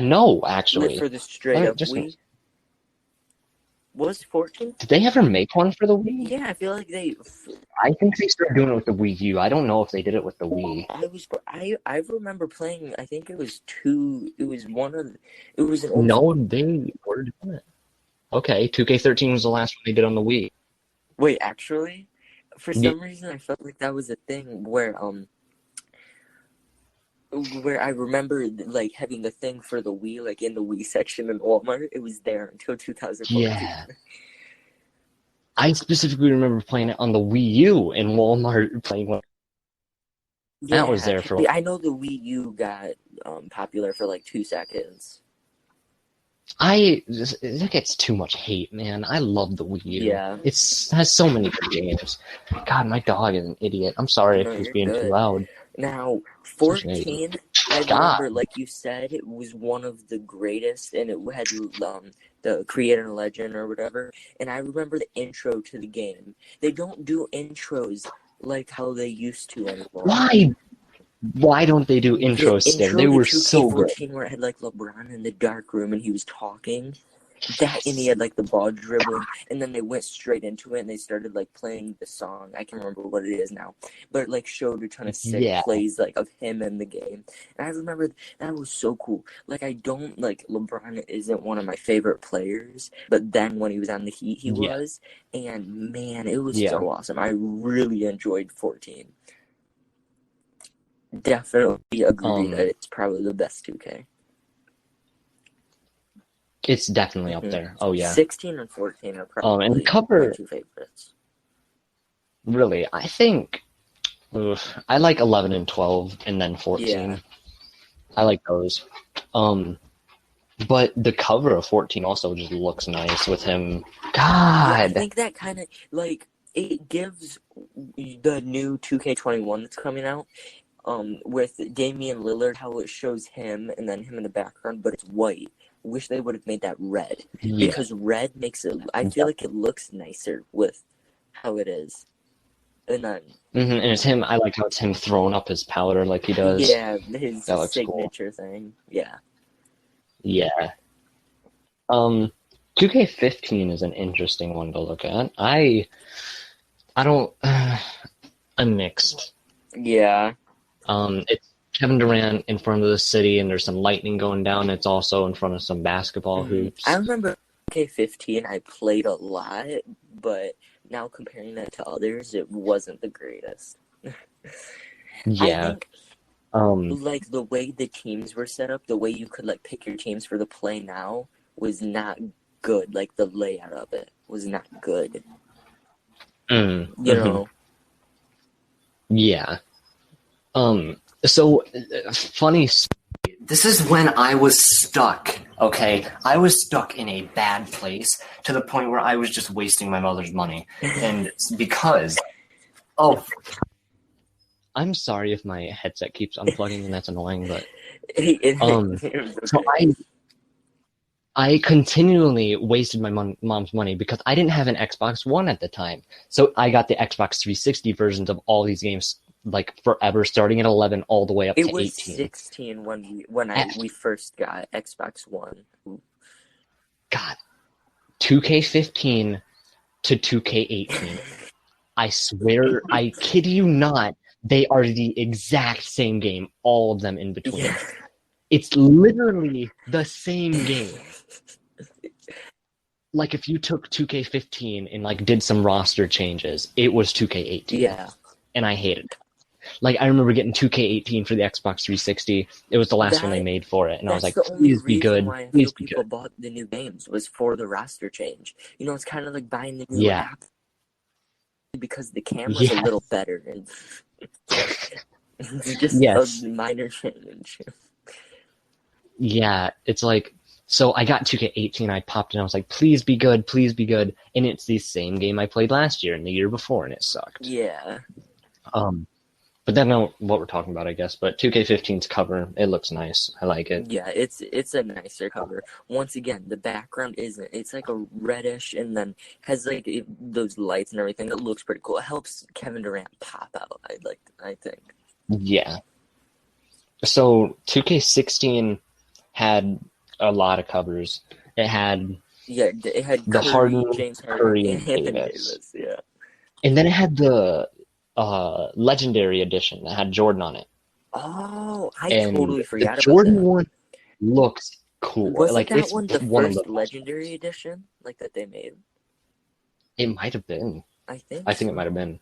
no, Lit actually. for the straight Let me up just Wii? Was 14? did they ever make one for the Wii? Yeah, I feel like they. I think they started doing it with the Wii U. I don't know if they did it with the Wii. I remember playing. I think it was two. It was one of. It was an old. No, they were doing it. Okay, 2K13 was the last one they did on the Wii. Wait, actually, for Yeah, some reason I felt like that was a thing where I remember like having the thing for the Wii, like in the Wii section in Walmart. It was there until 2014. yeah. I specifically remember playing it on the Wii U in Walmart, playing when that was Yeah, there for. I know the Wii U got popular for like 2 seconds. It gets too much hate, man. I love the Wii U. Yeah, It has so many good games. God, my dog is an idiot. I'm sorry if no, he's you're being too good. loud. Now, Such an idiot. 14, I God, remember, like you said, it was one of the greatest, and it had the Creator Legend or whatever. And I remember the intro to the game. They don't do intros like how they used to anymore. why? Why don't they do The intros still? They intro to were so good. 2K14 where it had like LeBron in the dark room and he was talking. That and he had like the ball dribbling, and then they went straight into it and they started like playing the song. I can't remember what it is now, but it like showed a ton of sick Yeah, plays like of him in the game. And I remember that was so cool. Like I don't like LeBron isn't one of my favorite players, but then when he was on the Heat, he yeah, was, and man, it was yeah. so awesome. I really enjoyed 14. Definitely agree that Um, it's probably the best 2K. it's definitely up Mm-hmm. there. Oh yeah. 16 and 14 are And the probably my cover, two favorites. really, I think I like 11 and 12, and then Yeah. 14. I like those. Um, but the cover of 14 also just looks nice with him. Yeah, I God. think that kind of, like, it gives the new 2K21 that's coming out, with Damian Lillard, how it shows him and then him in the background, but it's white. Wish they would have made that red. Yeah. Because red makes it, I feel Yep. like it looks nicer with how it is. And then, And it's him. I like how it's him throwing up his powder like he does. yeah, his That looks cool. signature thing. Yeah. Yeah. 2K15 is an interesting one to look at. I don't. I'm mixed. Yeah. It's Kevin Durant in front of the city, and there's some lightning going down. It's also in front of some basketball hoops. I remember K15 I played a lot, but now comparing that to others, it wasn't the greatest. I Yeah. think Um. like the way the teams were set up, the way you could like pick your teams for the play now was not good. Like the layout of it was not good. You know. Yeah. So funny. This is when I was stuck. Okay, I was stuck in a bad place to the point where I was just wasting my mother's money, and because I'm sorry if my headset keeps unplugging and that's annoying, but so I continually wasted my mom's money because I didn't have an Xbox One at the time. So I got the Xbox 360 versions of all these games like forever, starting at 11 all the way up to 18. It was 16 when we first got Xbox One. God, 2K15 to 2K18. I swear, I kid you not, they are the exact same game, all of them in between. Yeah. It's literally the same game. Like if you took 2K15 and like did some roster changes, it was 2K18. Yeah. And I hated it. Like I remember getting 2K18 for the Xbox 360. It was the last one they made for it, and I was like, "Please be good, why please be people good." bought the new games was for the roster change. You know, it's kind of like buying the new app because the camera's a little better, and it's just a minor change. Yeah, it's like So I got 2K18, I popped in, I was like, please be good, please be good. And it's the same game I played last year and the year before, and it sucked. Yeah. Um, but that's not what we're talking about, I guess. But 2K15's cover, it looks nice. I like it. Yeah, it's a nicer cover. Once again, the background isn't. It's like a reddish, and then has like those lights and everything. It looks pretty cool. It helps Kevin Durant pop out. I think. Yeah. So 2K16 had a lot of covers. It had Yeah, it had the Curry, Harden, James Harden, Curry, and and Anthony Davis. Davis. Yeah. And then it had the Legendary Edition that had Jordan on it. Oh, I And totally the forgot about Jordan that. one looks cool. Wasn't Like, that it's one the one of the first best. Legendary edition, like that they made? It might have been. I think I think it so. might have been.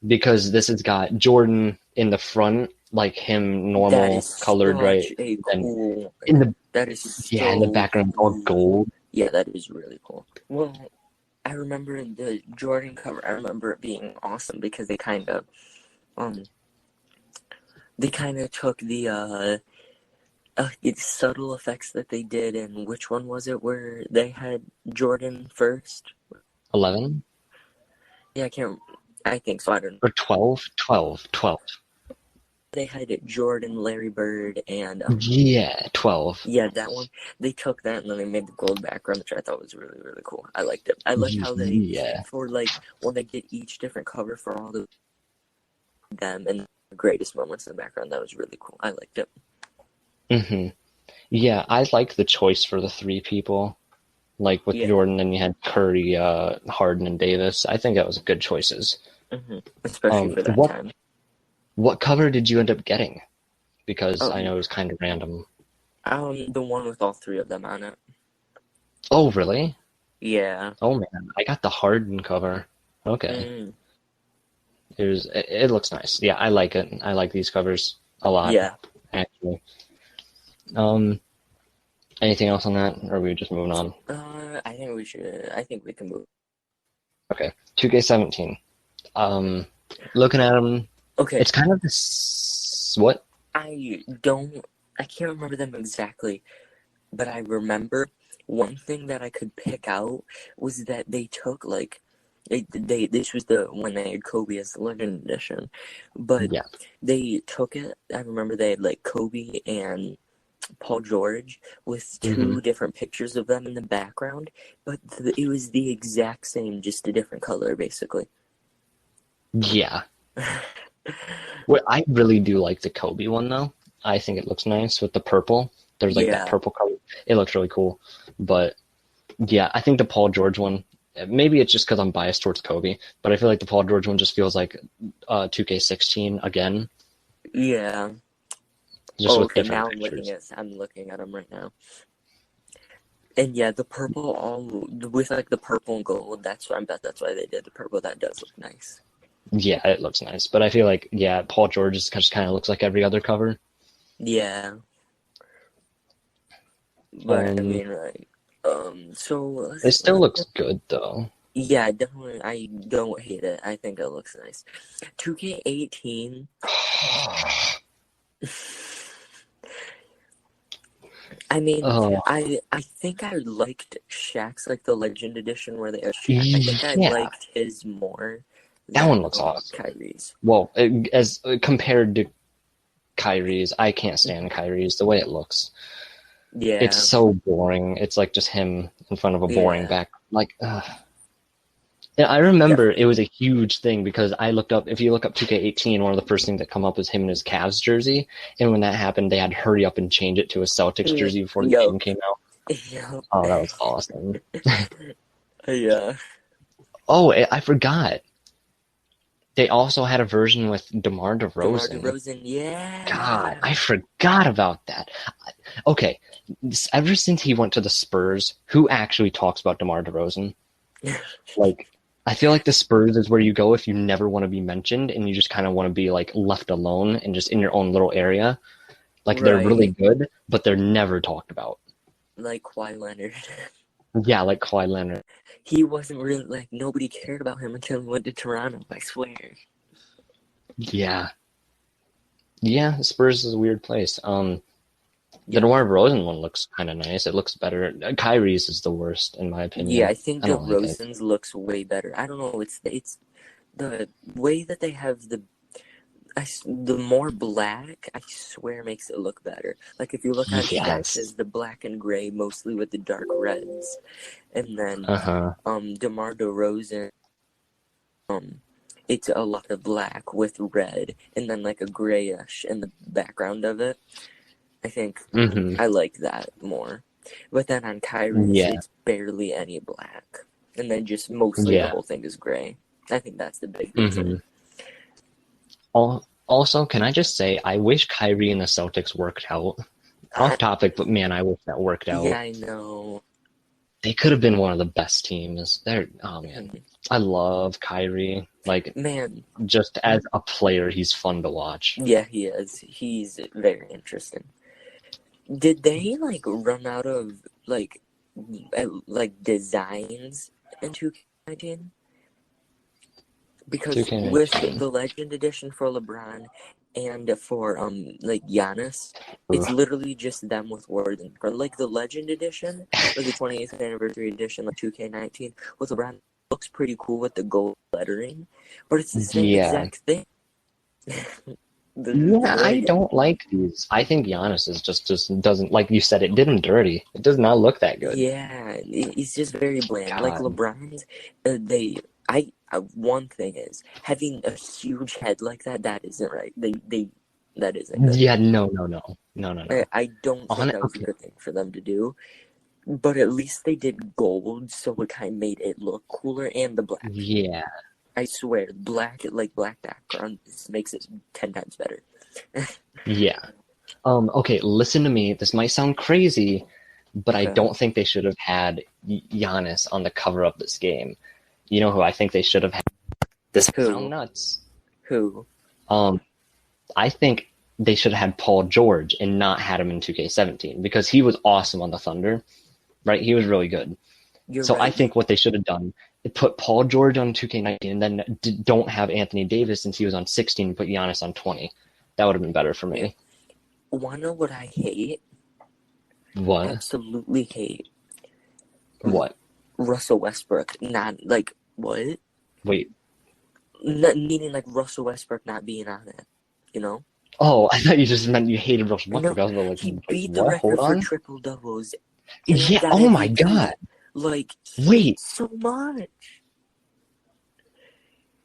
Because this has got Jordan in the front, like him That is normal colored, right? such a Then cool. in the That is yeah, in the so background all cool. gold. Yeah, that is really cool. Well, I remember the Jordan cover. I remember it being awesome because um they kind of took the it's subtle effects that they did. And which one was it where they had Jordan first? 11 Yeah, I can't. I think so. I don't know. or 12? 12. 12. They had Jordan, Larry Bird, and Yeah, 12. yeah, that one. They took that and then they made the gold background, which I thought was really, really cool. I liked it. I like how they, Yeah. for like, when they did each different cover for all of them and the greatest moments in the background, that was really cool. I liked it. hmm Yeah, I like the choice for the three people. Like with Yeah. Jordan, then you had Curry, Harden, and Davis. I think that was good choices. Especially for that What time. what cover did you end up getting? Because I know Um, it was kind of random. the one with all three of them on it. Oh, really? Yeah. Oh man, I got the Harden cover. Okay, Mm, it looks nice. Yeah, I like it. I like these covers a lot, yeah. actually. Um, anything else on that, or are we just moving on? I think we can move. Okay, 2K17. Looking at them, Okay. it's kind of this. What? I can't remember them exactly, but I remember one thing that I could pick out was that they took like this was the when they had Kobe as the Legend Edition, but Yeah. they took it. I remember they had like Kobe and Paul George with hmm two different pictures of them in the background, but it was the exact same, just a different color, basically. Yeah. Well, I really do like the Kobe one though. I think it looks nice with the purple. There's like that Yeah, purple color. It looks really cool. But yeah, I think the Paul George one. Maybe it's just because I'm biased towards Kobe, but I feel like the Paul George one just feels like 2K16 again, yeah. just Oh, with okay. different Now pictures. I'm looking at them right now. And yeah, the purple all with like the purple and gold. I bet that's why they did the purple. That does look nice. Yeah, it looks nice. But I feel like, yeah, Paul George just kind of looks like every other cover. Yeah, but I Um, mean, like, so it still looks good though. yeah, definitely. I don't hate it. I think it looks nice. 2K18. I mean, Oh, I think I liked Shaq's like the Legend Edition where they have Shaq. I think I yeah, liked his more that one than looks awesome. Kyrie's. Well, as compared to Kyrie's, I can't stand Kyrie's the way it looks. It's Yeah, so boring. It's like just him in front of a boring yeah, back. Like, and I remember it definitely. was a huge thing because I looked up. If you look up 2K18, one of the first things that come up is him in his Cavs jersey. And when that happened, they had to hurry up and change it to a Celtics jersey before the Yo, game came out. yo, Oh, that was awesome. yeah. Oh, I forgot. They also had a version with DeMar DeMar DeRozan. DeRozan, God, yeah. I forgot about that. Okay, ever since he went to the Spurs, who actually talks about DeMar DeRozan? Like, I feel like the Spurs is where you go if you never want to be mentioned and you just kind of want to be like left alone and just in your own little area. Like they're really Right, good, but they're never talked about. like Kawhi Leonard. Yeah, like Kawhi Leonard. He wasn't really like nobody cared about him until he went to Toronto. I swear. Yeah, yeah. Spurs is a weird place. The Yep. DeMar DeRozan one looks kind of nice. It looks better. Kyrie's is the worst in my Yeah, opinion. I think I don't like it. DeRozan's looks way better. I don't know. It's the way that they have the more black. I swear makes it look better. Like if you look on stats, Yes. is the black and gray mostly with the dark reds, and then Uh-huh. DeMar DeRozan, it's a lot of black with red, and then like a grayish in the background of it. I think Mm-hmm. I like that more. But then on Kyrie's, Yeah. it's barely any black. And then just mostly the Yeah. whole thing is gray. I think that's the big Mm-hmm. reason. Also, can I just say, I wish Kyrie and the Celtics worked out. I, Off topic, but man, I wish that worked yeah, out. I know. They could have been one of the best teams. Oh man, Mhm. I love Kyrie. Like, Man, just as a player, he's fun to watch. yeah, he is. He's very interesting. Did they like run out of like designs in 2K19? Because with 2K19. the Legend Edition for LeBron and for like Giannis, it's Ugh. literally just them with words. Or like the Legend Edition, or the 20th anniversary edition, like 2K19 with LeBron, looks pretty cool with the gold lettering, but it's the same Yeah. exact thing. Yeah, I Like, don't like these. I think Giannis is just doesn't, like you said, it did him dirty. It does not look that good. yeah, it's just very bland. Like God. LeBron's, one thing is having a huge head like that. That isn't right. That isn't good. Yeah, no. I don't think that was a Okay. good thing for them to do. But at least they did gold, so it kind of made it look cooler. And the black. Yeah. I swear, black background makes it 10 times better. Yeah. Okay, listen to me. This might sound crazy, but I Okay. don't think they should have had Giannis on the cover of this game. You know who I think they should have had? This Who? sound nuts. Who? I think they should have had Paul George and not had him in 2K17 because he was awesome on the Thunder, right? He was really good. You're So right. I think what they should have done is put Paul George on 2K19 and then don't have Anthony Davis since he was on 16, put Giannis on 20. That would have been better for me. Wanna what I hate? What? Absolutely hate. What? Russell Westbrook. Not like what? Wait. Meaning like Russell Westbrook not being on it. You know? Oh, I thought you just meant you hated Russell No, Westbrook. I was like, he wait, beat the what? Hold record for on. triple doubles. And Yeah. got Oh my MVP. God. Like Wait. so much.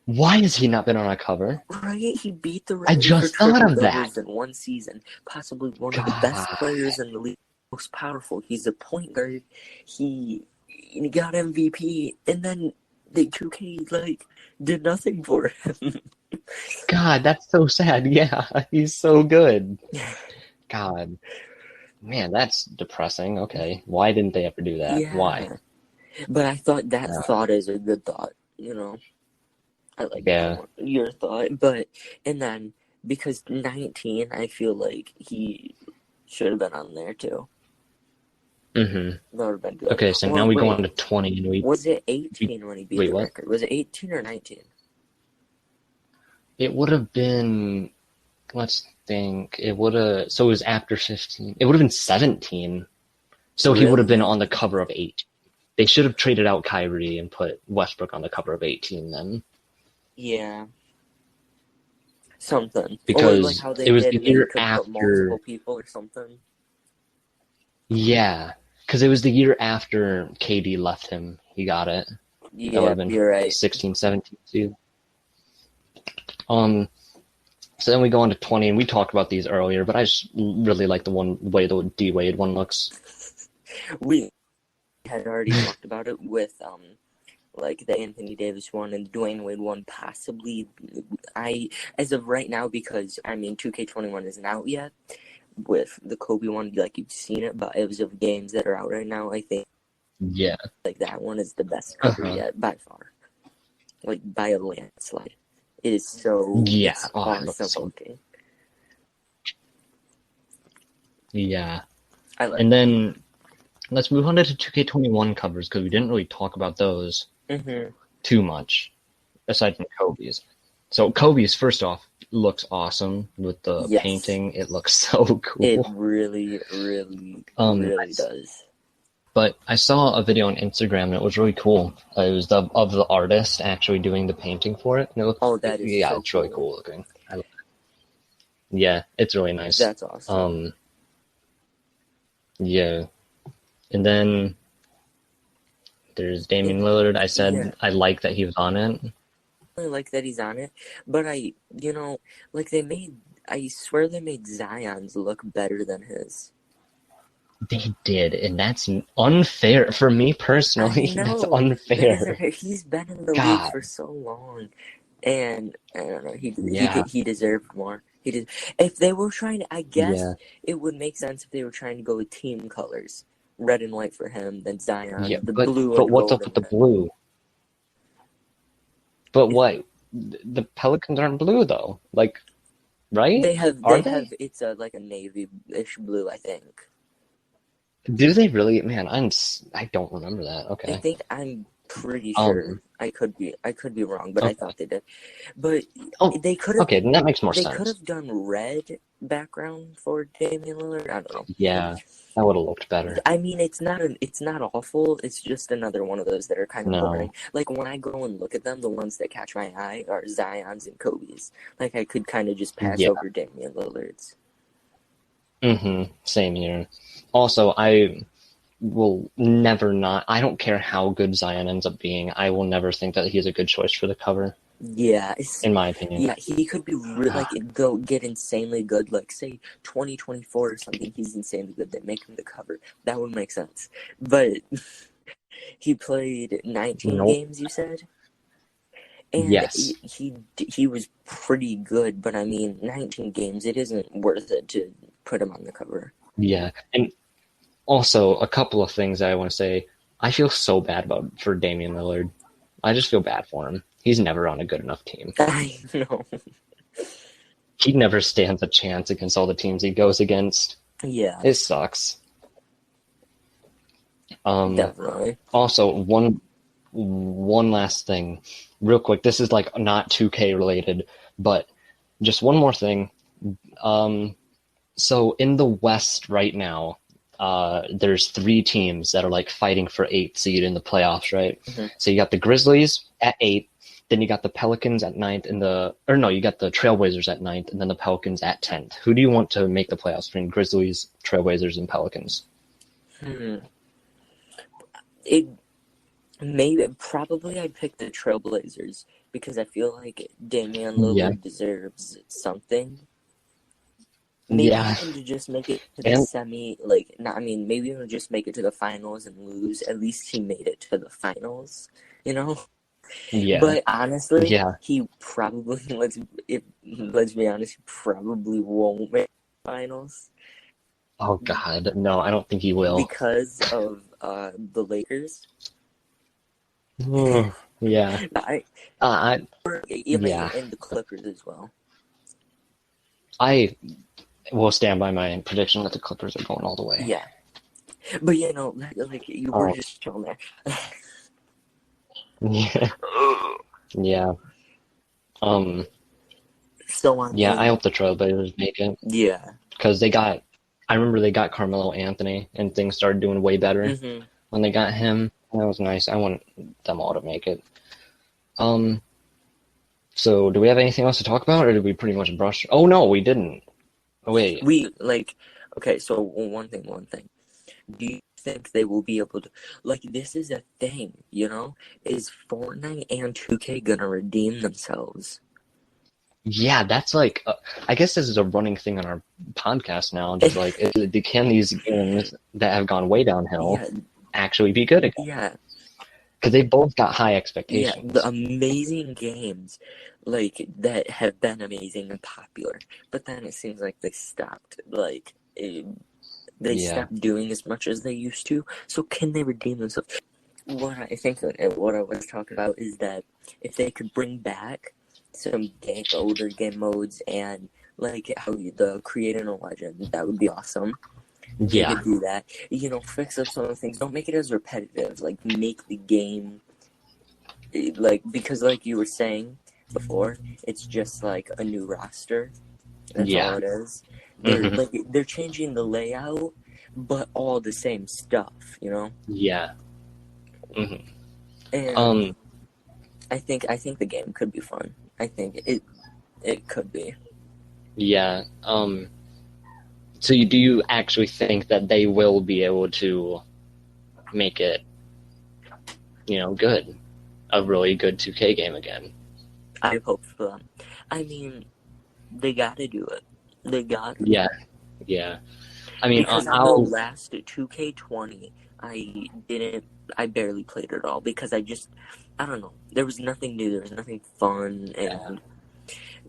Why has he not been on a cover? Right? He beat the I record just for thought triple of that. doubles in one season. Possibly one of the best God. players in the league, most powerful. He's a point guard. He got MVP, and then the 2K like did nothing for him. God, that's so sad. Yeah, he's so good. God. Man, that's depressing. Okay. Why didn't they ever do that? Yeah. Why? But I thought that Yeah. thought is a good thought, you know. I like Yeah. your thought. But and then because 19, I feel like he should have been on there too. Mm-hmm. That would have been good. Okay, so now we go on to 20 and Was it 18 when he beat Wait, the what? record? Was it 18 or 19? It would have been, let's think, so it was after 15. It would have been 17. So he would have been Really? on the cover of 8. They should have traded out Kyrie and put Westbrook on the cover of 18 then. Yeah. Something. Because or like how they it was did the and they year could put after. multiple people or something. Yeah, because it was the year after KD left him. He got it. That would Yeah, have been you're right. 16, 17 too. So then we go on to 20, and we talked about these earlier, but I just really like the way the D Wade one looks. We had already talked about it with like the Anthony Davis one and Dwayne Wade one possibly. As of right now, because I mean 2K21 isn't out yet. With the Kobe one, like you've seen it, but as of games that are out right now, I think Yeah. like that one is the best cover yet by far, like by a landslide. It is so Yeah. Oh, it awesome looks so. looking. Yeah. I like. And then let's move on to 2K21 covers because we didn't really talk about those Mm-hmm. too much, aside from Kobe's. So Kobe's, first off, looks awesome with the Yes, painting. It looks so it cool. really, really, Um, really does. but I saw a video on Instagram and it was really cool. It was of the artist actually doing the painting for it. And it looked, Oh, that is yeah, so it's really cool. cool looking. Yeah, it's really nice. That's awesome. Um, yeah. And then there's It, Damian Lillard. I yeah, said I like that he was on it. I really like that he's on it, but like I swear they made Zion's look better than his. They did, and that's unfair for me I personally. That's know, because unfair. he's been in the league God, for so long, and I don't know, yeah, he deserved more. He did. If they were trying to, I guess yeah, it would make sense if they were trying to go with team colors, red and white for him, then yeah. Zion, the But blue but and what's gold up with and the red. blue? But If what? The Pelicans aren't blue though. Like, right? they Are have they? it's a like a navy-ish blue, I think. Do they really? Man, I don't remember that. I Okay. think I'm pretty sure. Um. I could be wrong, but I Okay. thought they did. But Oh. they could have Okay. Then that makes more they could sense. have done red background for Damian Lillard. I don't know. Yeah, that would have looked better. I mean, it's not awful. It's just another one of those that are kind of boring. No. Like when I go and look at them, the ones that catch my eye are Zion's and Kobe's. Like I could kind of just pass Yeah. over Damian Lillard's. Same here. Also, I will never not. I don't care how good Zion ends up being. I will never think that he's a good choice for the cover, Yeah, in my opinion. yeah, he could be like go get insanely good. Like say 2024 or something, he's insanely good. They make him the cover. That would make sense. But he played 19 Nope. games, you said, and Yes. he was pretty good. But I mean, 19 games, it isn't worth it to put him on the cover. Yeah. And also, a couple of things I want to say. I feel so bad for Damian Lillard. I just feel bad for him. He's never on a good enough team. I know. He never stands a chance against all the teams he goes against. Yeah, It sucks. definitely. Also, one last thing, real quick. This is like not 2K related, but just one more thing. So in the West right now, there's three teams that are like fighting for 8th seed in the playoffs, right? Mm-hmm. So you got the Grizzlies at 8, then you got the Pelicans at 9th, you got the Trailblazers at 9th, and then the Pelicans at 10th. Who do you want to make the playoffs between Grizzlies, Trailblazers, and Pelicans? It probably I'd pick the Trailblazers because I feel like Damian Yeah, Lillard deserves something. Maybe yeah, even to just make it to the and semi, like, not, I mean, maybe even just make it to the finals and lose. At least he made it to the finals, you know? yeah, But honestly, yeah. he probably, let's be honest, he probably won't make the finals Oh God, no, I don't think he will. because of the Lakers. Yeah, I, I, I mean, yeah, and the Clippers as well. I will stand by my prediction that the Clippers are going all the way. Yeah. But like you were Um, just chilling there. yeah, yeah. So I Yeah, I mean, hope the Trailblazers make it yeah. because I remember they got Carmelo Anthony and things started doing way better Hmm. when they got him. That was nice. I want them all to make it. Um, so do we have anything else to talk about, or did we pretty much brush? Oh no, we didn't. Oh, wait. We like okay. So one thing. Do you think they will be able to like? This is a thing, you know. Is Fortnite and 2K gonna redeem themselves? Yeah, that's like, I guess this is a running thing on our podcast now. Just like, can these games that have gone way downhill Yeah, actually be good again? yeah, Because they both got high yeah. The expectations. amazing games, like that have been amazing and popular, but then it seems like they stopped. They Yeah. stopped doing as much as they used to. So can they redeem themselves? What I think what I was talking about is that if they could bring back some older game modes and like how the creating a legend, that would be awesome. They Yeah. could do that. You know, fix up some of the things. Don't make it as repetitive. Like make the game like because like you were saying, before. It's just like a new roster. That's all Yeah. it is. Hmm. They're changing the layout, but all the same stuff, you know. Yeah. Hmm. And Um. I think the game could be fun. I think it could be. Yeah. So do you actually think that they will be able to make it, good, a really good 2K game again? I hope for them. I mean, they gotta do it. They gotta. Yeah. Yeah. I mean, Because on the I'll. last 2K20, I didn't. I barely played it all because I don't know. There was nothing new. There was nothing fun, Yeah. and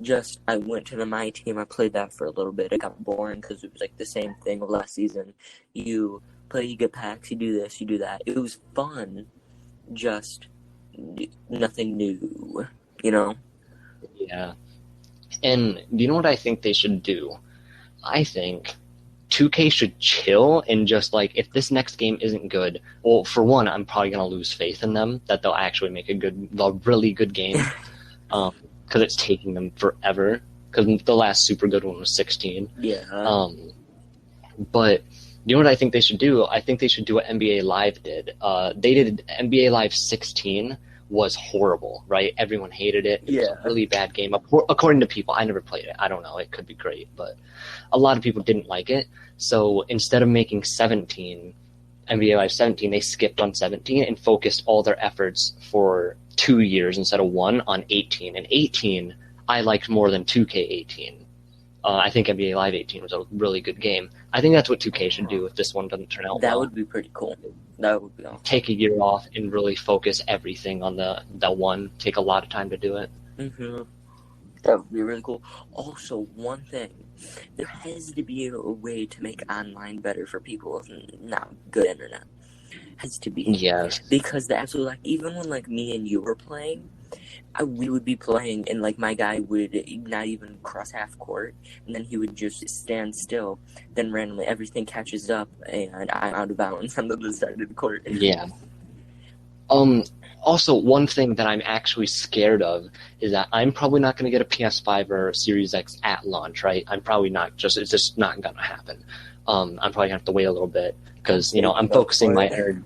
just I went to the My Team. I played that for a little bit. It got boring because it was like the same thing of last season. You play, you get packs, you do this, you do that. It was fun, just nothing new. You know? Yeah. And do you know what I think they should do? I think 2K should chill and just like, if this next game isn't good, well, for one, I'm probably gonna lose faith in them that they'll actually make a really good game, because it's taking them forever. Because the last super good one was 16. Yeah. But you know what I think they should do? I think they should do what NBA Live did. They did NBA Live 16 was horrible, right? Everyone hated it. It was a really bad game, according to people. I never played it. I don't know. It could be great, but a lot of people didn't like it. So instead of making 17, NBA Live 17, they skipped on 17 and focused all their efforts for 2 years instead of one on 18. And 18, I liked more than 2K18. I think NBA Live 18 was a really good game. I think that's what 2K should do if this one doesn't turn out That well. would be pretty cool. That would be awesome. Take a year off and really focus everything on the one. Take a lot of time to do it. Mm-hmm. That would be really cool. Also, one thing, there has to be a way to make online better for people with not good internet. Has to be. Yes. Because the absolute, like, even when, like, me and you were playing, we would be playing, and, like, my guy would not even cross half court, and then he would just stand still. Then randomly everything catches up, and I'm out of bounds on the other side of the court. Yeah. Also, one thing that I'm actually scared of is that I'm probably not going to get a PS5 or Series X at launch, right? I'm probably not. It's just not going to happen. I'm probably going to have to wait a little bit because, I'm focusing my energy.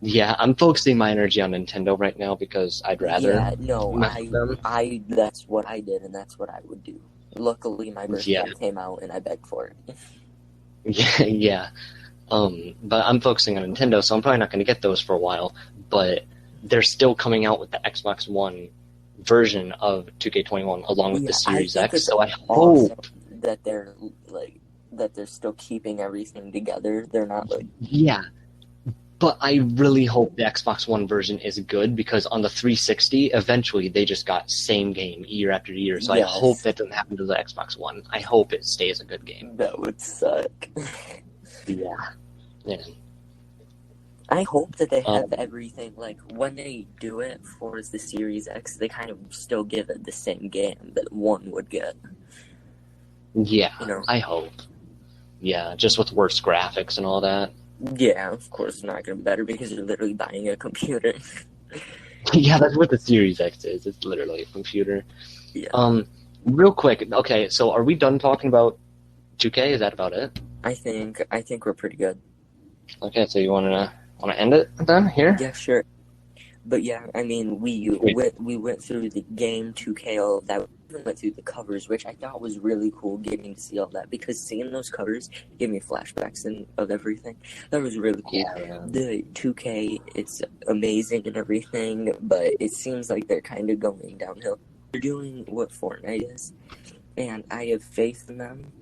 Yeah, I'm focusing my energy on Nintendo right now because I'd rather. Yeah, no, mess with them. that's what I did, and that's what I would do. Luckily, my birthday came out, and I begged for it. Yeah. But I'm focusing on Nintendo, so I'm probably not going to get those for a while. But they're still coming out with the Xbox One version of 2K21 along with the Series X. So I hope that they're still keeping everything together. They're not like But I really hope the Xbox One version is good because on the 360, eventually they just got same game year after year. So I hope that doesn't happen to the Xbox One. I hope it stays a good game. That would suck. Yeah. I hope that they have everything, like, when they do it for the Series X, they kind of still give it the same game that one would get. Yeah, I hope. Yeah, just with worse graphics and all that. Yeah, of course it's not going to be better because you're literally buying a computer. Yeah, that's what the Series X is. It's literally a computer. Yeah. Real quick, okay, so are we done talking about 2K? Is that about it? I think we're pretty good. Okay, so you want to end it then here? Yeah, sure. But yeah, I mean, we went through the game 2K, all of that. We went through the covers, which I thought was really cool getting to see all that because seeing those covers gave me flashbacks of everything. That was really cool. Yeah. The 2K, it's amazing and everything, but it seems like they're kind of going downhill. They're doing what Fortnite is, and I have faith in them,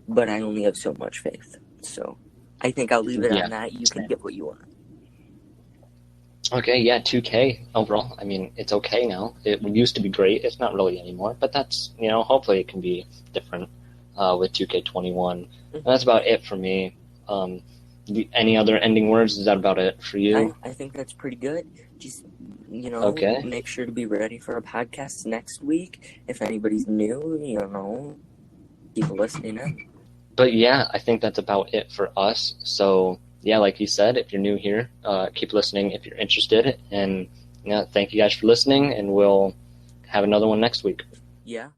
but I only have so much faith. So I think I'll leave it on that. You can get what you want. Okay, yeah, 2K overall. I mean, it's okay now. It used to be great. It's not really anymore, but that's, hopefully it can be different with 2K21. And that's about it for me. Any other ending words? Is that about it for you? I think that's pretty good. Just, okay. Make sure to be ready for a podcast next week. If anybody's new, keep listening in. But yeah, I think that's about it for us. So yeah, like you said, if you're new here, keep listening if you're interested. And thank you guys for listening, and we'll have another one next week. Yeah.